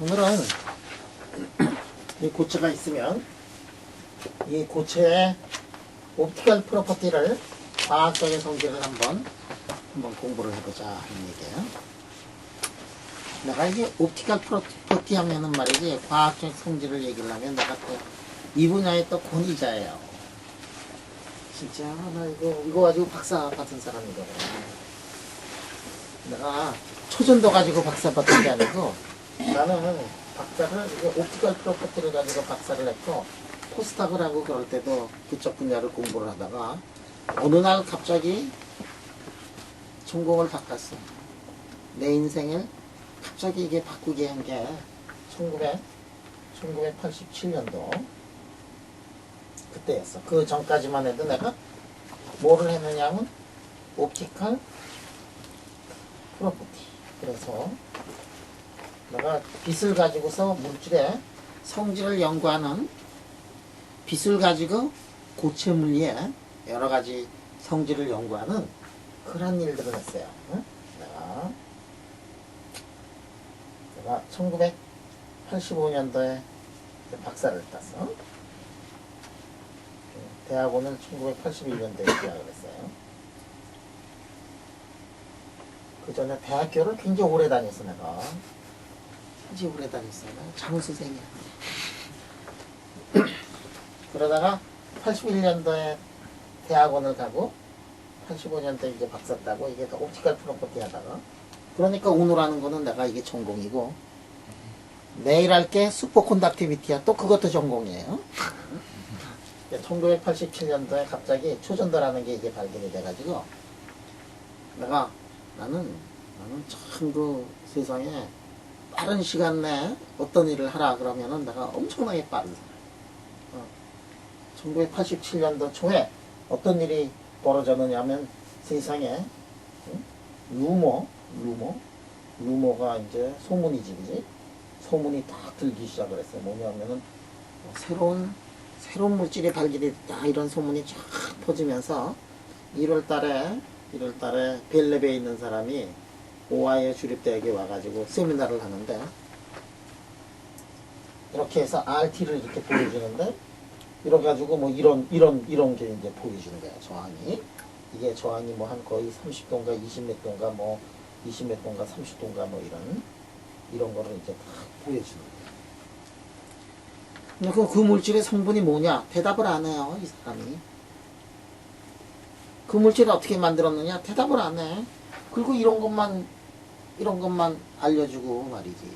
오늘은 이 고체가 있으면 이 고체의 옵티컬 프로퍼티를 과학적인 성질을 한번 공부를 해보자 하는 얘기예요. 내가 이제 옵티컬 프로퍼티 하면은 말이지 과학적 성질을 얘기를 하면 내가 또 이 분야의 또 권위자예요. 진짜 나 이거 가지고 박사 받은 사람이거든. 내가 초전도 가지고 박사 받은 게 아니고 나는 박사를 이게 옵티컬 프로퍼티를 가지고 박사를 했고 포스닥을 하고 그럴 때도 그쪽 분야를 공부를 하다가 어느 날 갑자기 전공을 바꿨어. 내 인생을 갑자기 이게 바꾸게 한 게 1987년도 그때였어. 그 전까지만 해도 내가 뭐를 했느냐면 옵티컬 프로퍼티. 그래서 내가 빛을 가지고서 물질의 성질을 연구하는 빛을 가지고 고체 물리의 여러 가지 성질을 연구하는 그런 일들을 했어요. 응? 내가 1985년도에 박사를 땄어. 대학원을 1981년도에 개학을 했어요. 그 전에 대학교를 굉장히 오래 다녔어, 내가. 굉장히 오래 다녔어. 내가 장수생이야. 그러다가 81년도에 대학원을 가고 85년도에 이제 박사 따고 이게 옵티컬 프로퍼티 하다가 그러니까 오늘 하는 거는 내가 이게 전공이고 내일 할 게 슈퍼콘덕티비티야. 또 그것도 전공이에요. 1987년도에 갑자기 초전도라는 게 이게 발견이 돼가지고 나는 참 그 세상에 빠른 시간 내에 어떤 일을 하라 그러면은 내가 엄청나게 빠른 사람. 1987년도 초에 어떤 일이 벌어졌느냐면 세상에 루머가 이제 소문이지, 그지? 소문이 딱 들기 시작을 했어요. 뭐냐면은 새로운 물질이 발견이 됐다 이런 소문이 쫙 퍼지면서 1월달에 벨레베에 있는 사람이 오하이오 주립대학에 와가지고 세미나를 하는데 이렇게 해서 RT를 이렇게 보여주는데 이래가지고 뭐 이런 게 이제 보여주는 거야. 저항이 이게 저항이 뭐 한 거의 30도인가 20몇 도인가 뭐 20몇 도인가 30도인가 뭐 이런 거를 이제 다 보여주는 거야. 근데 그 물질의 성분이 뭐냐? 대답을 안 해요, 이 사람이. 그 물질을 어떻게 만들었느냐? 대답을 안 해. 그리고 이런 것만 알려주고 말이지.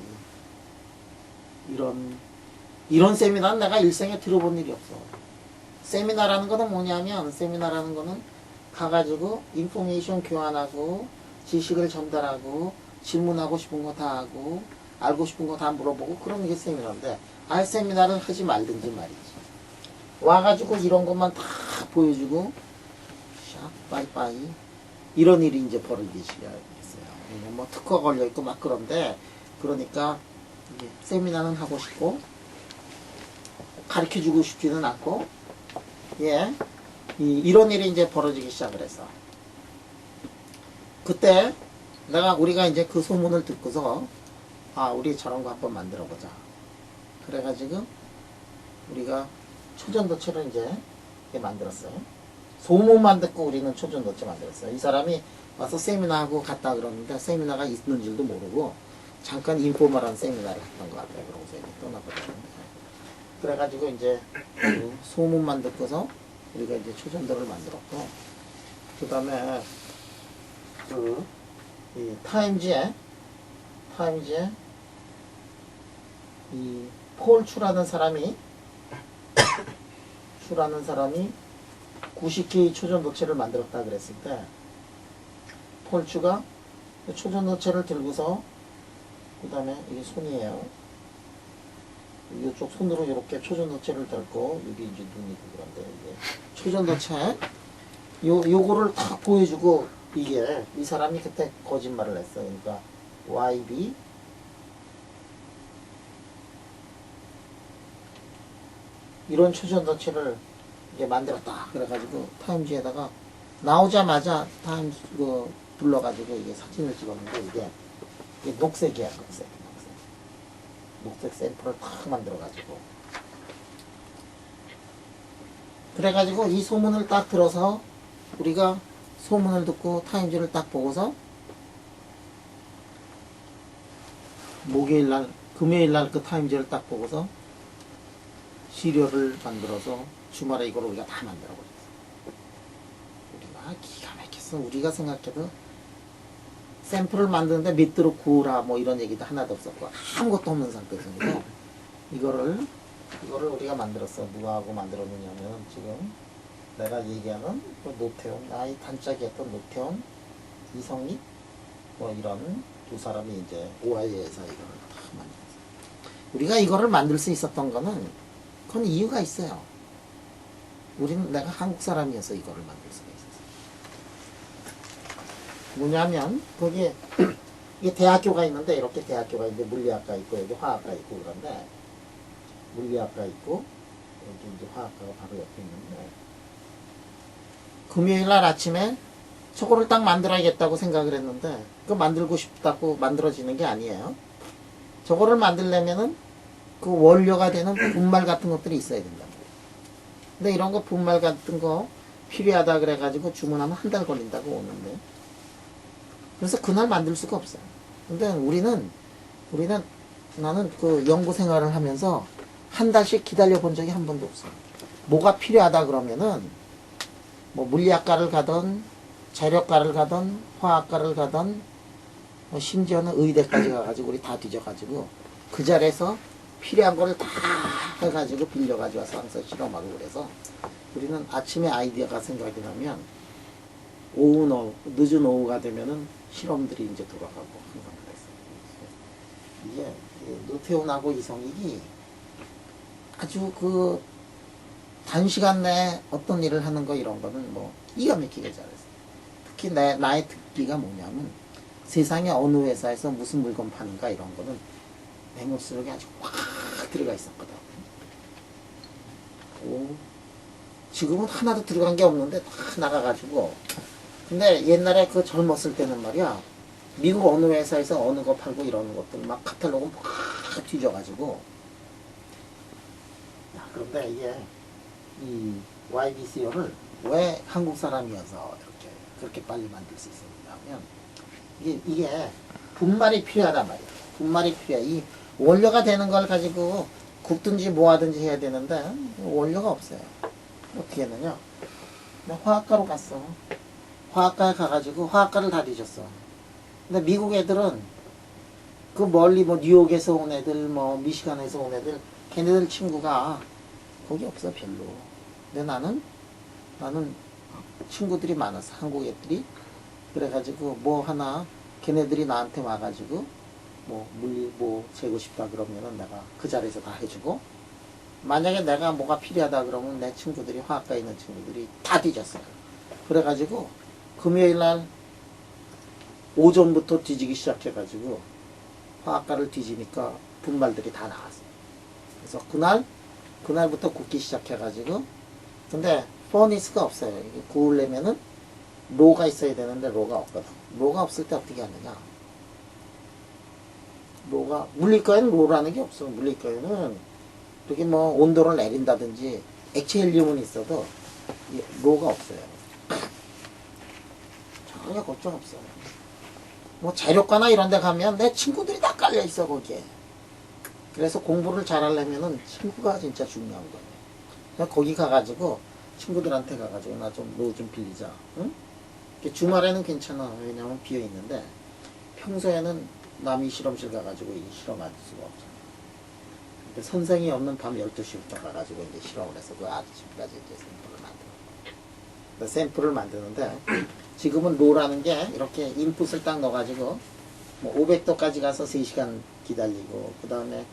이런 세미나는 내가 일생에 들어본 일이 없어. 세미나라는 거는 뭐냐면, 세미나라는 거는 가가지고 인포메이션 교환하고, 지식을 전달하고, 질문하고 싶은 거 다 하고, 알고 싶은 거 다 물어보고, 그런 게 세미나인데, 아예 세미나를 하지 말든지 말이지. 와가지고 이런 것만 다 보여주고, 샥, 빠이빠이. 이런 일이 이제 벌어지기 시작했어요. 뭐 특허 걸려있고 막 그런데, 그러니까, 세미나는 하고 싶고, 가르쳐주고 싶지는 않고, 이런 일이 이제 벌어지기 시작을 했어. 그때, 우리가 이제 그 소문을 듣고서, 우리 저런 거 한번 만들어 보자. 그래가지고, 우리가 초전도체를 이제 만들었어요. 소문만 듣고 우리는 초전도체 만들었어요. 이 사람이 와서 세미나하고 갔다 그러는데, 세미나가 있는 줄도 모르고, 잠깐 인포멀한 세미나를 했던 것 같아요. 그러고서 이제 떠나버렸는데. 그래가지고 이제 그 소문만 듣고서 우리가 이제 초전도를 만들었고, 그 다음에 이 타임지에 이 폴 추라는 사람이 90K 초전도체를 만들었다 그랬을 때 폴 추가 초전도체를 들고서 그 다음에 이게 손이에요. 이쪽 손으로 이렇게 초전도체를 들고 여기 이제 눈이 그런데 이게 초전도체 요거를 딱 보여주고 이게 이 사람이 그때 거짓말을 했어. 그러니까 YB 이런 초전도체를 이제 만들었다. 그래가지고 타임지에다가 나오자마자 타임즈 불러가지고 이게 사진을 찍었는데 이게 녹색이야, 녹색. 녹색 샘플을 탁 만들어가지고. 그래가지고 이 소문을 딱 들어서 우리가 소문을 듣고 타임즈를 딱 보고서 목요일날, 금요일날 그 타임즈를 딱 보고서 시료를 만들어서 주말에 이걸 우리가 다 만들어버렸어. 우리가 기가 막혔어. 우리가 생각해도 샘플을 만드는데 밑으로 구우라 뭐 이런 얘기도 하나도 없었고 아무것도 없는 상태에서 이거를 우리가 만들었어. 누구하고 만들었느냐면 지금 내가 얘기하는 그 노태훈, 아이 단짝이었던 노태훈, 이성립 뭐 이런 두 사람이 이제 오하이에서 이거를 다 만들었어. 우리가 이거를 만들 수 있었던 거는 그건 이유가 있어요. 우리는 내가 한국 사람이어서 이거를 만들 수가 있었어. 뭐냐면 거기에 이게 대학교가 있는데 이렇게 대학교가 있는데 물리학과 있고 여기 화학과 있고 그런데 물리학과 있고 여기 이제 화학과가 바로 옆에 있는데 금요일날 아침에 저거를 딱 만들어야겠다고 생각을 했는데 그거 만들고 싶다고 만들어지는 게 아니에요. 저거를 만들려면은 그 원료가 되는 분말 같은 것들이 있어야 된다고. 근데 이런 거 분말 같은 거 필요하다 그래가지고 주문하면 한 달 걸린다고 오는데 그래서 그날 만들 수가 없어요. 근데 우리는 나는 그 연구 생활을 하면서 한 달씩 기다려 본 적이 한 번도 없어요. 뭐가 필요하다 그러면은 뭐 물리학과를 가든 재료과를 가든 화학과를 가든 뭐 심지어는 의대까지 가가지고 우리 다 뒤져가지고 그 자리에서 필요한 거를 다 해가지고 빌려가지고 와서 항상 실험하고 그래서 우리는 아침에 아이디어가 생각이 나면 늦은 오후가 되면은 실험들이 이제 돌아가고 항상 그랬어요. 이게 노태훈하고 이성익이 아주 그 단시간 내에 어떤 일을 하는 거 이런 거는 뭐 기가 막히게 잘했어요. 특히 나의 특기가 뭐냐면 세상에 어느 회사에서 무슨 물건 파는가 이런 거는 내 머릿속에 아주 확 들어가 있었거든. 지금은 하나도 들어간 게 없는데 다 나가가지고 근데 옛날에 그 젊었을 때는 말이야 미국 어느 회사에서 어느 거 팔고 이러는 것들 막 카탈로그 막 뒤져가지고 그런데 이게 이 YBCO를 왜 한국 사람이어서 이렇게 그렇게 빨리 만들 수 있었냐 하면 이게 분말이 필요하단 말이야. 분말이 필요해. 이 원료가 되는 걸 가지고 굽든지 뭐 하든지 해야 되는데 원료가 없어요. 어떻게 했느냐? 내가 화학과로 갔어. 화학과에 가가지고 화학과를 다 뒤졌어. 근데 미국 애들은 그 멀리 뭐 뉴욕에서 온 애들 뭐 미시간에서 온 애들 걔네들 친구가 거기 없어 별로. 근데 나는 친구들이 많았어. 한국 애들이. 그래가지고 뭐 하나 걔네들이 나한테 와가지고 뭐 물리 뭐 재고 싶다 그러면은 내가 그 자리에서 다 해주고 만약에 내가 뭐가 필요하다 그러면 내 친구들이 화학과에 있는 친구들이 다 뒤졌어요. 그래가지고 금요일날 오전부터 뒤지기 시작해가지고 화학과를 뒤지니까 분말들이 다 나왔어요. 그래서 그날부터 굽기 시작해가지고 근데 퍼니스가 없어요. 이게 구우려면은 로가 있어야 되는데 로가 없거든. 로가 없을 때 어떻게 하느냐? 물리과에는 로라는 게 없어. 물리과에는 이렇게 뭐 온도를 내린다든지 액체 헬륨은 있어도 로가 없어요. 전혀 걱정 없어요. 뭐 재료과나 이런 데 가면 내 친구들이 다 깔려 있어 거기에. 그래서 공부를 잘하려면은 친구가 진짜 중요한 거예요. 그러니까 거기 가가지고 친구들한테 가가지고 나 좀 로 좀 빌리자. 응? 주말에는 괜찮아. 왜냐면 비어 있는데 평소에는 남이 실험실 가가지고 이 실험할 수가 없잖아. 그러니까 선생이 없는 밤 12시부터 가가지고 이제 실험을 해서 그 아침까지 이제 샘플을 만드는데 지금은 로라는 게 이렇게 인풋을 딱 넣어가지고 뭐 500도까지 가서 3시간 기다리고 그 다음에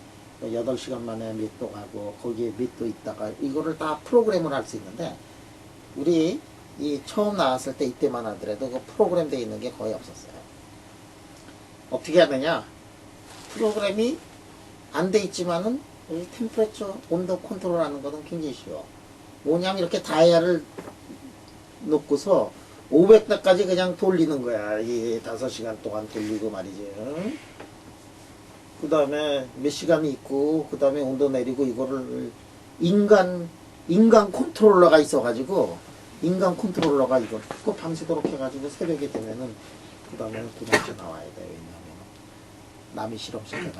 8시간 만에 몇 도 가고 거기에 몇 도 있다가 이거를 다 프로그램을 할 수 있는데 우리 이 처음 나왔을 때 이때만 하더라도 그 프로그램 되어 있는 게 거의 없었어요. 어떻게 하느냐? 프로그램이 안 돼 있지만은 이 템퍼레처 온도 컨트롤 하는 거는 굉장히 쉬워. 뭐냐면 이렇게 다이아를 놓고서 500도까지 그냥 돌리는 거야. 이 5시간 동안 돌리고 말이지. 그 다음에 몇 시간이 있고, 그 다음에 온도 내리고, 이거를 인간 컨트롤러가 있어가지고, 인간 컨트롤러가 이거 꼭 밤새도록 해가지고 새벽에 되면은, 그 다음에는 도망쳐 나와야 돼요. 왜냐하면 남이 실험실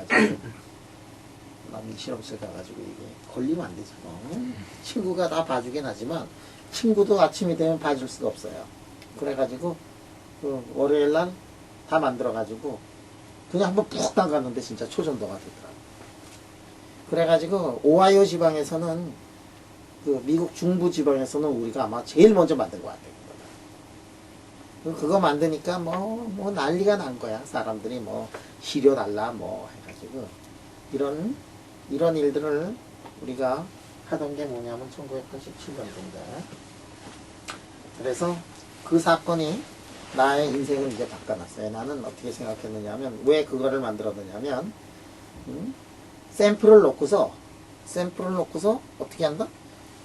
가가지고, 이게 걸리면 안 되잖아. 친구가 다 봐주긴 하지만, 친구도 아침이 되면 봐줄 수가 없어요. 그래가지고, 그 월요일날 다 만들어가지고, 그냥 한번 푹 담갔는데 진짜 초전도가 되더라고. 그래가지고 오하이오 지방에서는 그 미국 중부 지방에서는 우리가 아마 제일 먼저 만든 것 같아요. 그거 만드니까 뭐 난리가 난 거야. 사람들이 뭐 시료 달라 뭐 해가지고 이런 일들을 우리가 하던 게 뭐냐면 1987년도인데 그래서 그 사건이 나의 인생을 이제 바꿔놨어요. 나는 어떻게 생각했느냐 하면, 왜 그거를 만들었느냐면, 샘플을 놓고서 어떻게 한다?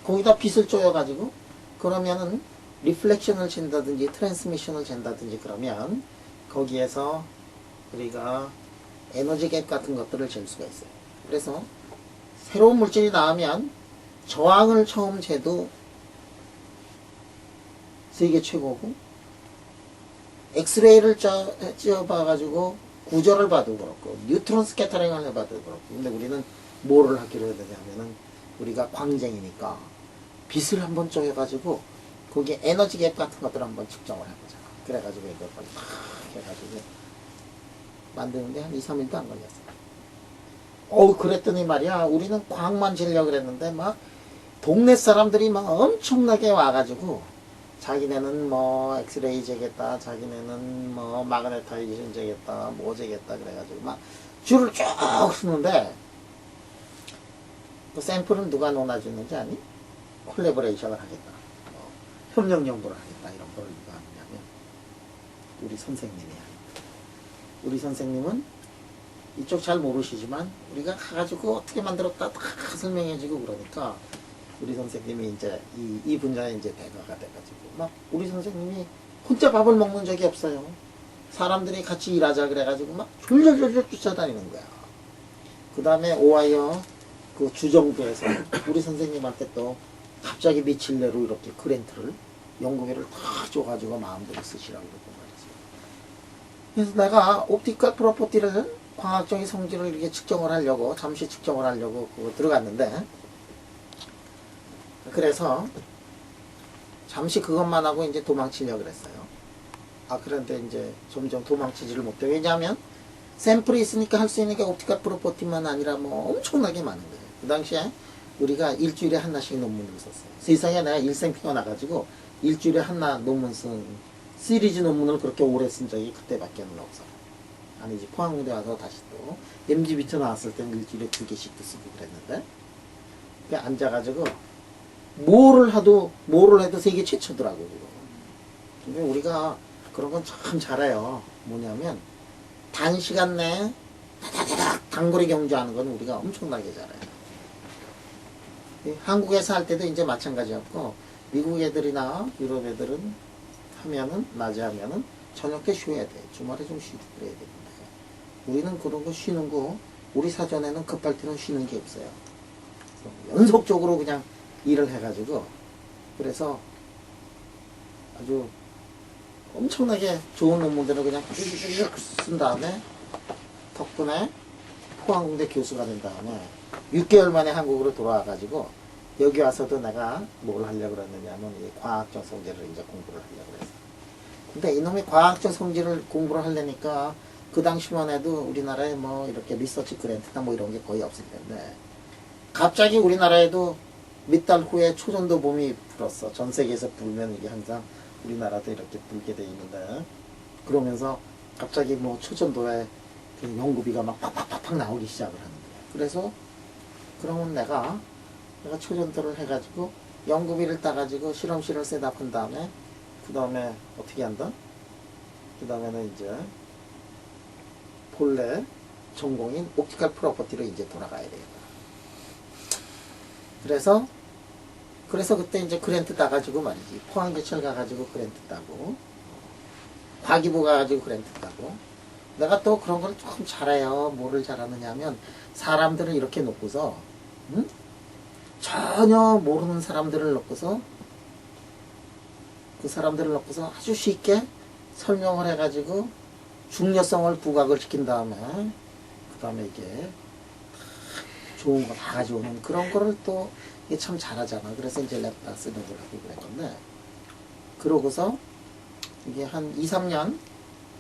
거기다 빛을 쪼여가지고, 그러면은, 리플렉션을 잰다든지, 트랜스미션을 잰다든지, 그러면, 거기에서 우리가 에너지 갭 같은 것들을 잴 수가 있어요. 그래서, 새로운 물질이 나오면, 저항을 처음 재도 세계 최고고, 엑스레이를 찌어봐가지고 구조를 봐도 그렇고 뉴트론 스캐터링을 해봐도 그렇고 근데 우리는 뭐를 하기로 해야 되냐면은 우리가 광쟁이니까 빛을 한번 쪼여가지고 거기에 에너지 갭 같은 것들을 한번 측정을 해보자. 그래가지고 이걸 막 해가지고 만드는데 한 2, 3일도 안 걸렸어. 그랬더니 말이야 우리는 광만 재려고 그랬는데 막 동네 사람들이 막 엄청나게 와가지고 자기네는 뭐 엑스레이 재겠다, 자기네는 뭐 마그네타이제이션 재겠다, 뭐 재겠다 그래가지고 막 줄을 쭉 서는데 그 샘플은 누가 논아주는지 아니? 콜래보레이션을 하겠다, 뭐 협력 연구를 하겠다 이런 걸 누가 하느냐면 우리 선생님이야. 우리 선생님은 이쪽 잘 모르시지만 우리가 가가지고 어떻게 만들었다 다 설명해주고 그러니까. 우리 선생님이 이제 이 분야에 이제 대가가 돼가지고 막 우리 선생님이 혼자 밥을 먹는 적이 없어요. 사람들이 같이 일하자 그래가지고 막 졸졸졸졸 쫓아다니는 거야. 그 다음에 오하이오 그 주정부에서 우리 선생님한테 또 갑자기 며칠 내로 이렇게 그랜트를 연구비를 다 줘가지고 마음대로 쓰시라고 그러고 말이지. 그래서 내가 옵티컬 프로퍼티를 광학적인 성질을 이렇게 측정을 하려고 잠시 측정을 하려고 그거 들어갔는데. 그래서 잠시 그것만 하고 이제 도망치려고 그랬어요. 그런데 이제 점점 도망치지를 못해. 왜냐하면 샘플이 있으니까 할 수 있는 게 옵티컬 프로퍼티만 아니라 뭐 엄청나게 많은 거예요. 그 당시에 우리가 일주일에 하나씩 논문을 썼어요. 세상에 내가 일생 피어나가지고 일주일에 하나 논문 쓴 시리즈 논문을 그렇게 오래 쓴 적이 그때밖에 없어. 아니지, 포항공대 와서 다시 또 MGBT 나왔을 때는 일주일에 2개씩도 쓰고 그랬는데 그냥 앉아가지고 뭐를 해도 세계 최초더라고, 그거. 근데 우리가 그런 건 참 잘해요. 뭐냐면, 단시간 내에 다다다닥 단거리 경주하는 건 우리가 엄청나게 잘해요. 한국에서 할 때도 이제 마찬가지였고, 미국 애들이나 유럽 애들은 낮에 하면은 저녁 때 쉬어야 돼. 주말에 좀 쉬고 그래야 되는데. 우리는 그런 거 쉬는 거, 우리 사전에는 급할 때는 쉬는 게 없어요. 연속적으로 그냥 일을 해가지고 그래서 아주 엄청나게 좋은 논문들을 그냥 쭉 쓴 다음에 덕분에 포항공대 교수가 된 다음에 6개월 만에 한국으로 돌아와가지고 여기 와서도 내가 뭘 하려고 그랬느냐면 이 과학적 성질을 이제 공부를 하려고 그랬어. 근데 이놈의 과학적 성질을 공부를 하려니까 그 당시만 해도 우리나라에 뭐 이렇게 리서치 그랜트나 뭐 이런 게 거의 없을 텐데 갑자기 우리나라에도 몇 달 후에 초전도 봄이 불었어. 전 세계에서 불면 이게 항상 우리나라도 이렇게 불게 돼 있는데 그러면서 갑자기 뭐 초전도에 그 연구비가 막 팍팍팍팍 나오기 시작을 하는 거야. 그래서 그러면 내가 초전도를 해가지고 연구비를 따가지고 실험실을 셋업한 다음에 그 다음에 어떻게 한다? 그 다음에는 이제 본래 전공인 옵티컬 프로퍼티로 이제 돌아가야 되겠다. 그래서 그때 이제 그랜트 따가지고 말이지. 포항제철 가가지고 그랜트 따고, 과기부 가가지고 그랜트 따고, 내가 또 그런 걸 조금 잘해요. 뭐를 잘하느냐면 사람들을 이렇게 놓고서 응? 전혀 모르는 사람들을 놓고서 그 사람들을 놓고서 아주 쉽게 설명을 해가지고 중요성을 부각을 시킨 다음에 그 다음에 이게 좋은 거 다 가져오는 그런 거를 또 이게 참 잘하잖아. 그래서 이제 랩박스 노블 하고 그랬건데 그러고서 이게 한 2, 3년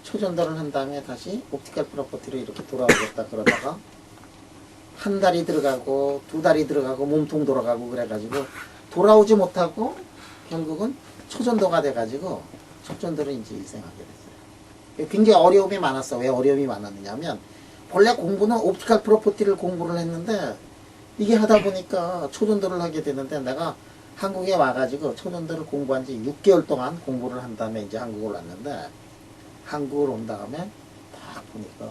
초전도를 한 다음에 다시 옵티컬 프로퍼티로 이렇게 돌아오겠다 그러다가 한 달이 들어가고 두 달이 들어가고 몸통 돌아가고 그래가지고 돌아오지 못하고 결국은 초전도가 돼가지고 초전도를 이제 이생하게 됐어요. 굉장히 어려움이 많았어. 왜 어려움이 많았느냐면 본래 공부는 옵티컬 프로퍼티를 공부를 했는데 이게 하다 보니까 초전도를 하게 되는데 내가 한국에 와가지고 초전도를 공부한 지 6개월 동안 공부를 한 다음에 이제 한국을 왔는데 한국을 온 다음에 딱 보니까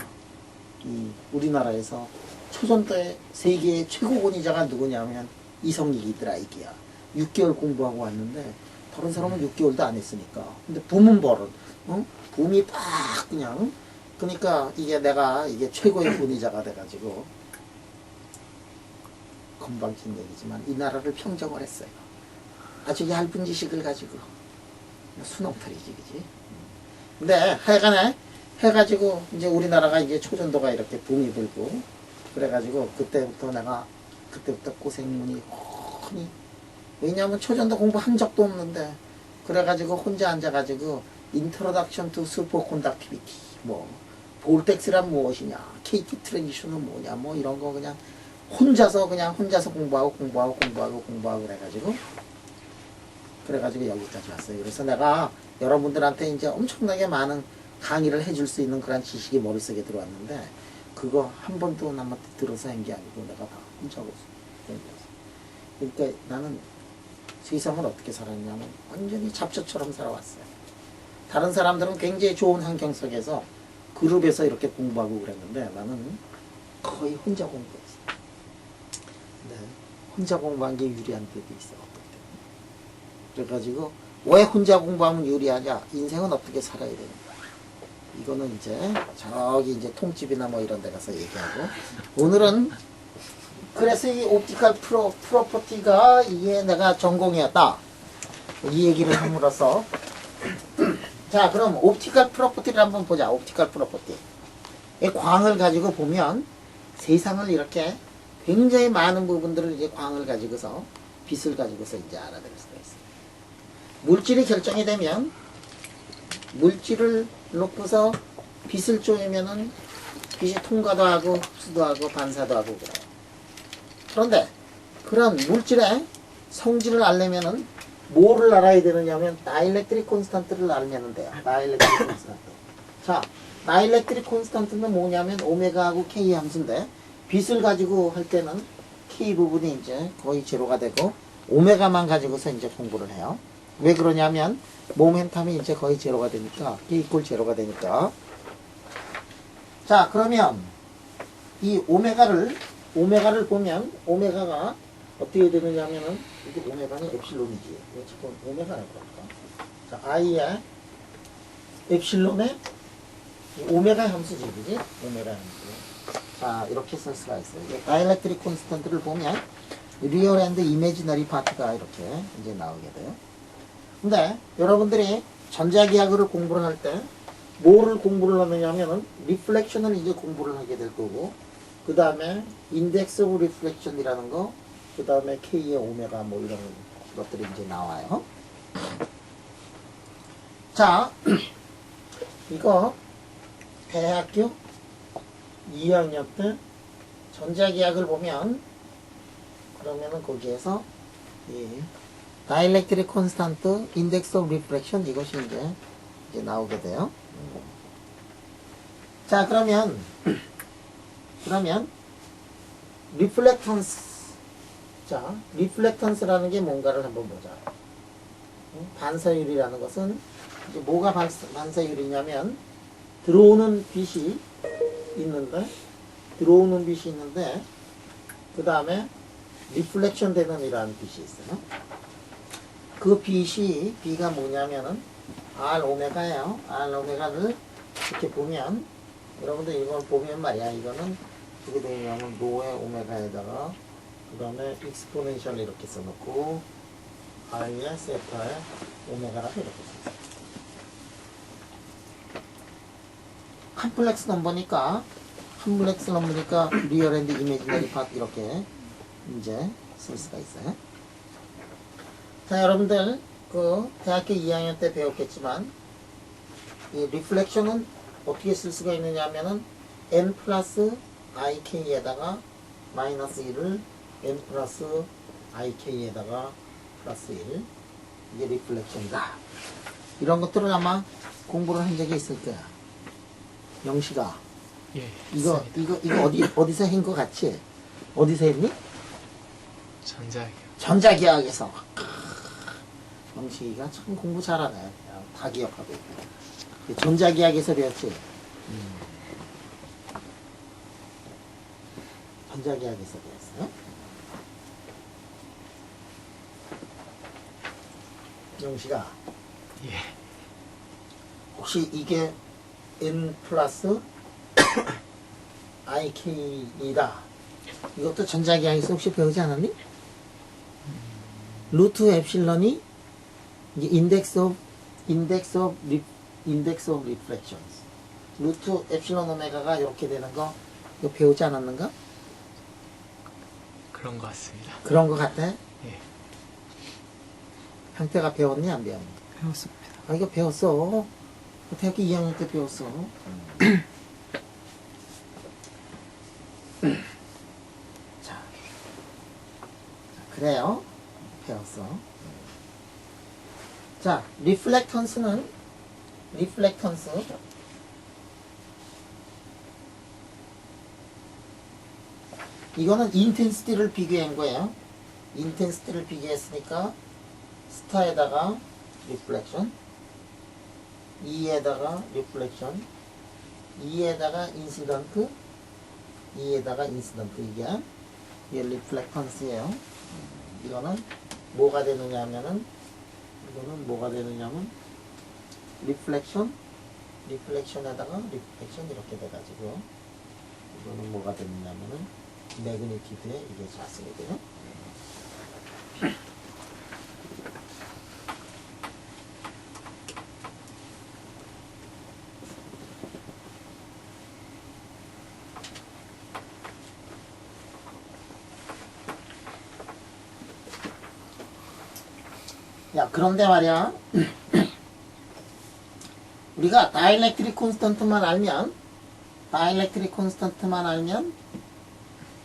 이 우리나라에서 초전도의 세계의 최고 권위자가 누구냐면 이성익이더라 이게야. 6개월 공부하고 왔는데 다른 사람은 6개월도 안 했으니까. 근데 붐은 벌은 붐이 팍 그냥 그러니까 이게 내가 이게 최고의 권위자가 돼가지고 건방진 얘기지만 이 나라를 평정을 했어요. 아주 얇은 지식을 가지고 수렁타리지 그지. 근데 하여간에 해가지고 이제 우리나라가 이제 초전도가 이렇게 붐이 불고 그래가지고 그때부터 고생문이 훤히 왜냐하면 초전도 공부한 적도 없는데 그래가지고 혼자 앉아가지고 인트로덕션 투 슈퍼콘덕티비티 뭐 볼텍스란 무엇이냐 KT 트랜지션은 뭐냐 뭐 이런 거 그냥 혼자서 공부하고 그래가지고 여기까지 왔어요. 그래서 내가 여러분들한테 이제 엄청나게 많은 강의를 해줄 수 있는 그런 지식이 머릿속에 들어왔는데 그거 한 번도 남한테 들어서 한 게 아니고 내가 다 혼자고 있어. 그러니까 나는 세상을 어떻게 살았냐면 완전히 잡초처럼 살아왔어요. 다른 사람들은 굉장히 좋은 환경 속에서 그룹에서 이렇게 공부하고 그랬는데 나는 거의 혼자 공부했어. 네, 혼자 공부한 게 유리한 데도 있어. 그래가지고 왜 혼자 공부하면 유리하냐? 인생은 어떻게 살아야 되는가? 이거는 이제 저기 이제 통집이나 뭐 이런 데 가서 얘기하고 오늘은 그래서 이 옵티컬 프로퍼티가 이게 내가 전공이었다. 이 얘기를 함으로써 자 그럼 옵티컬 프로퍼티를 한번 보자. 옵티컬 프로퍼티. 이 광을 가지고 보면 세상을 이렇게 굉장히 많은 부분들을 이제 광을 가지고서 빛을 가지고서 이제 알아낼 수가 있어요. 물질이 결정이 되면 물질을 놓고서 빛을 쪼이면은 빛이 통과도 하고 흡수도 하고 반사도 하고 그래요. 그런데 그런 물질의 성질을 알려면은 뭐를 알아야 되느냐면 다이일렉트릭 콘스탄트를 알면 돼요. 다이일렉트릭 콘스탄트. 자, 다이일렉트릭 콘스탄트는 뭐냐면 오메가하고 K 함수인데 빛을 가지고 할 때는 K 부분이 이제 거의 제로가 되고 오메가만 가지고서 이제 공부를 해요. 왜 그러냐면 모멘텀이 이제 거의 제로가 되니까 K 이퀄 제로가 되니까. 자, 그러면 이 오메가를 보면 오메가가 어떻게 되느냐면은 이게 오메가는 엡실론이지. 왜 자꾸 오메가라고 그럴까? 자, I의 엡실론의 오메가 함수지, 그지? 오메가 함수. 자, 이렇게 쓸 수가 있어요. 다이일렉트릭 콘스턴트를 보면 리얼 앤드 이미지너리 파트가 이렇게 이제 나오게 돼요. 근데 여러분들이 전자기하학을 공부를 할 때 뭐를 공부를 하느냐면은 리플렉션을 이제 공부를 하게 될 거고 그 다음에 인덱스 오브 리플렉션이라는 거 그 다음에 K의 오메가 뭐 이런 것들이 이제 나와요. 자, 이거 대학교 2학년 때 전자기학을 보면 그러면은 거기에서 이 다이일렉트릭 콘스탄트 인덱스 오브 리프렉션 이것이 이제 나오게 돼요. 자, 그러면 리플렉턴스. 자, 리플렉턴스라는 게 뭔가를 한번 보자. 반사율이라는 것은 이제 뭐가 반사율이냐면 들어오는 빛이 있는데 그 다음에 리플렉션 되는 이러한 빛이 있어요. 그 B가 뭐냐면은 R 오메가예요. R 오메가를 이렇게 보면 여러분들 이걸 보면 말이야, 이거는 어떻게 되냐면 노의 오메가에다가 그 다음에 익스포넨셜 이렇게 써놓고 I의 세타의 오메가라고 이렇게 써있어요. 컴플렉스 넘버니까 리얼 앤드 이미지너리 파트 이렇게 이제 쓸 수가 있어요. 자, 여러분들 그 대학교 2학년 때 배웠겠지만 이 리플렉션은 어떻게 쓸 수가 있느냐 하면은 n 플러스 ik에다가 마이너스 1을 n 플러스 ik에다가 플러스 1 이게 리플렉션이다. 이런 것들을 아마 공부를 한 적이 있을 거야. 영식아, 예. 이거 어디서 한 거 같지? 어디서 했니? 전자기요. 전자기하학에서. 영식이가 참 공부 잘하네. 그냥 다 기억하고 있고. 전자기하학에서 배웠지? 전자기하학에서 배웠어요. 영식아, 예. 혹시 이게 n 플러스 ik이다. 이것도 전자기하학에서 혹시 배우지 않았니? 루트 엡실론이 이게 인덱스 오브 리플렉션스. 루트 엡실론 오메가가 이렇게 되는 거 이거 배우지 않았는가? 그런 것 같습니다. 그런 거 같아? 예. 형태가 배웠니 안 배웠니? 배웠습니다. 아 이거 배웠어. 대학교 2학년 때 배웠어. 자, 그래요. 배웠어. 자, 리플렉턴스 이거는 인텐시티를 비교한 거예요. 인텐시티를 비교했으니까 스타에다가 리플렉션, E에다가 리플렉션, E에다가 인시던트, E에다가 인시던트. 이게 리플렉턴스예요. 이거는 뭐가 되느냐 하면은 리플렉션에다가 리플렉션 이렇게 돼가지고 이거는 뭐가 되느냐 하면은 매그니튜드에 이게 작성이 돼요. 야, 그런데 말이야. 우리가 다이렉트릭 콘스턴트만 알면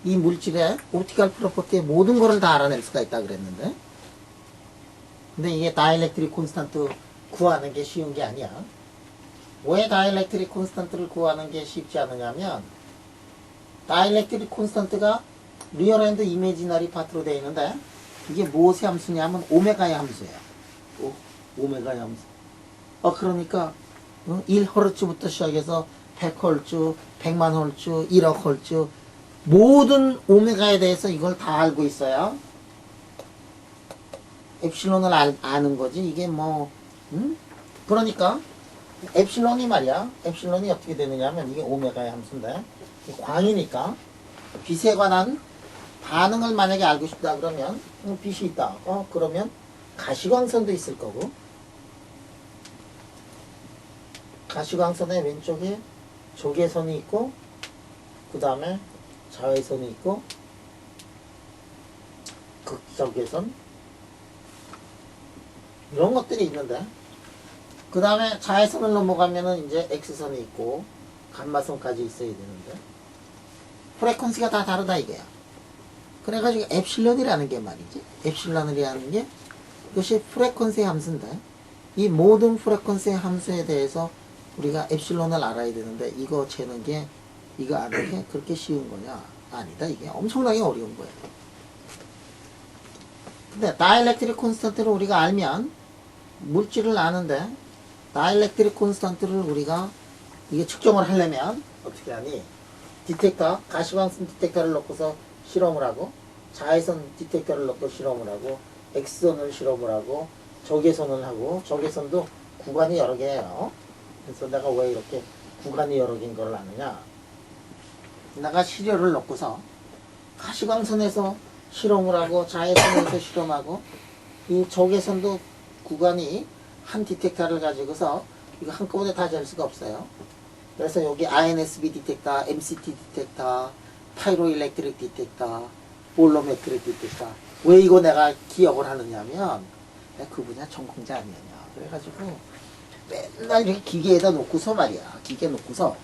이 물질의 옵티컬 프로퍼티의 모든 거를 다 알아낼 수가 있다 그랬는데, 근데 이게 다이렉트릭 콘스턴트 구하는 게 쉬운 게 아니야. 왜 다이렉트릭 콘스턴트를 구하는 게 쉽지 않느냐면, 다이렉트릭 콘스턴트가 리얼 앤드 이미지너리 파트로 되어 있는데, 이게 무엇의 함수냐면 오메가의 함수예요. 오메가의 함수. 그러니까 1허르츠부터 시작해서 100헐츠, 100만 헐츠, 1억 헐츠 모든 오메가에 대해서 이걸 다 알고 있어요. 엡실론을 아는 거지. 이게 뭐 그러니까 엡실론이 어떻게 되느냐면 이게 오메가의 함수인데 광이니까 빛에 관한 반응을 만약에 알고 싶다 그러면 빛이 있다. 그러면 가시광선도 있을 거고, 가시광선의 왼쪽에 적외선이 있고, 그 다음에 자외선이 있고, 극적외선 이런 것들이 있는데, 그 다음에 자외선을 넘어가면은 이제 X선이 있고 감마선까지 있어야 되는데 프레퀀시가 다 다르다 이게야. 그래가지고 엡실론이라는 게 말이지. 엡실론이라는 게 이것이 프레퀀시 함수인데, 이 모든 프레퀀시 함수에 대해서 우리가 엡실론을 알아야 되는데, 이거 재는 게, 이거 아는 게 그렇게 쉬운 거냐? 아니다. 이게 엄청나게 어려운 거예요. 근데 다이렉트릭 콘스턴트를 우리가 알면 물질을 아는데, 다이렉트릭 콘스턴트를 우리가 이게 측정을 하려면 어떻게 하니? 디텍터, 가시광선 디텍터를 넣고서 실험을 하고, 자외선 디텍터를 넣고 실험을 하고, X선을 실험을 하고, 적외선을 하고, 적외선도 구간이 여러 개예요. 그래서 내가 왜 이렇게 구간이 여러 개인 걸 아느냐? 내가 시료를 넣고서 가시광선에서 실험을 하고 자외선에서 실험하고 이 적외선도 구간이 한 디텍터를 가지고서 이거 한꺼번에 다 잴 수가 없어요. 그래서 여기 INSB 디텍터, MCT 디텍터, 파이로일렉트릭 디텍터, 볼로메트릭 디텍터. 왜 이거 내가 기억을 하느냐면 내가 그 분야 전공자 아니었냐. 그래가지고 맨날 이렇게 기계에다 놓고서 말이야. 기계 놓고서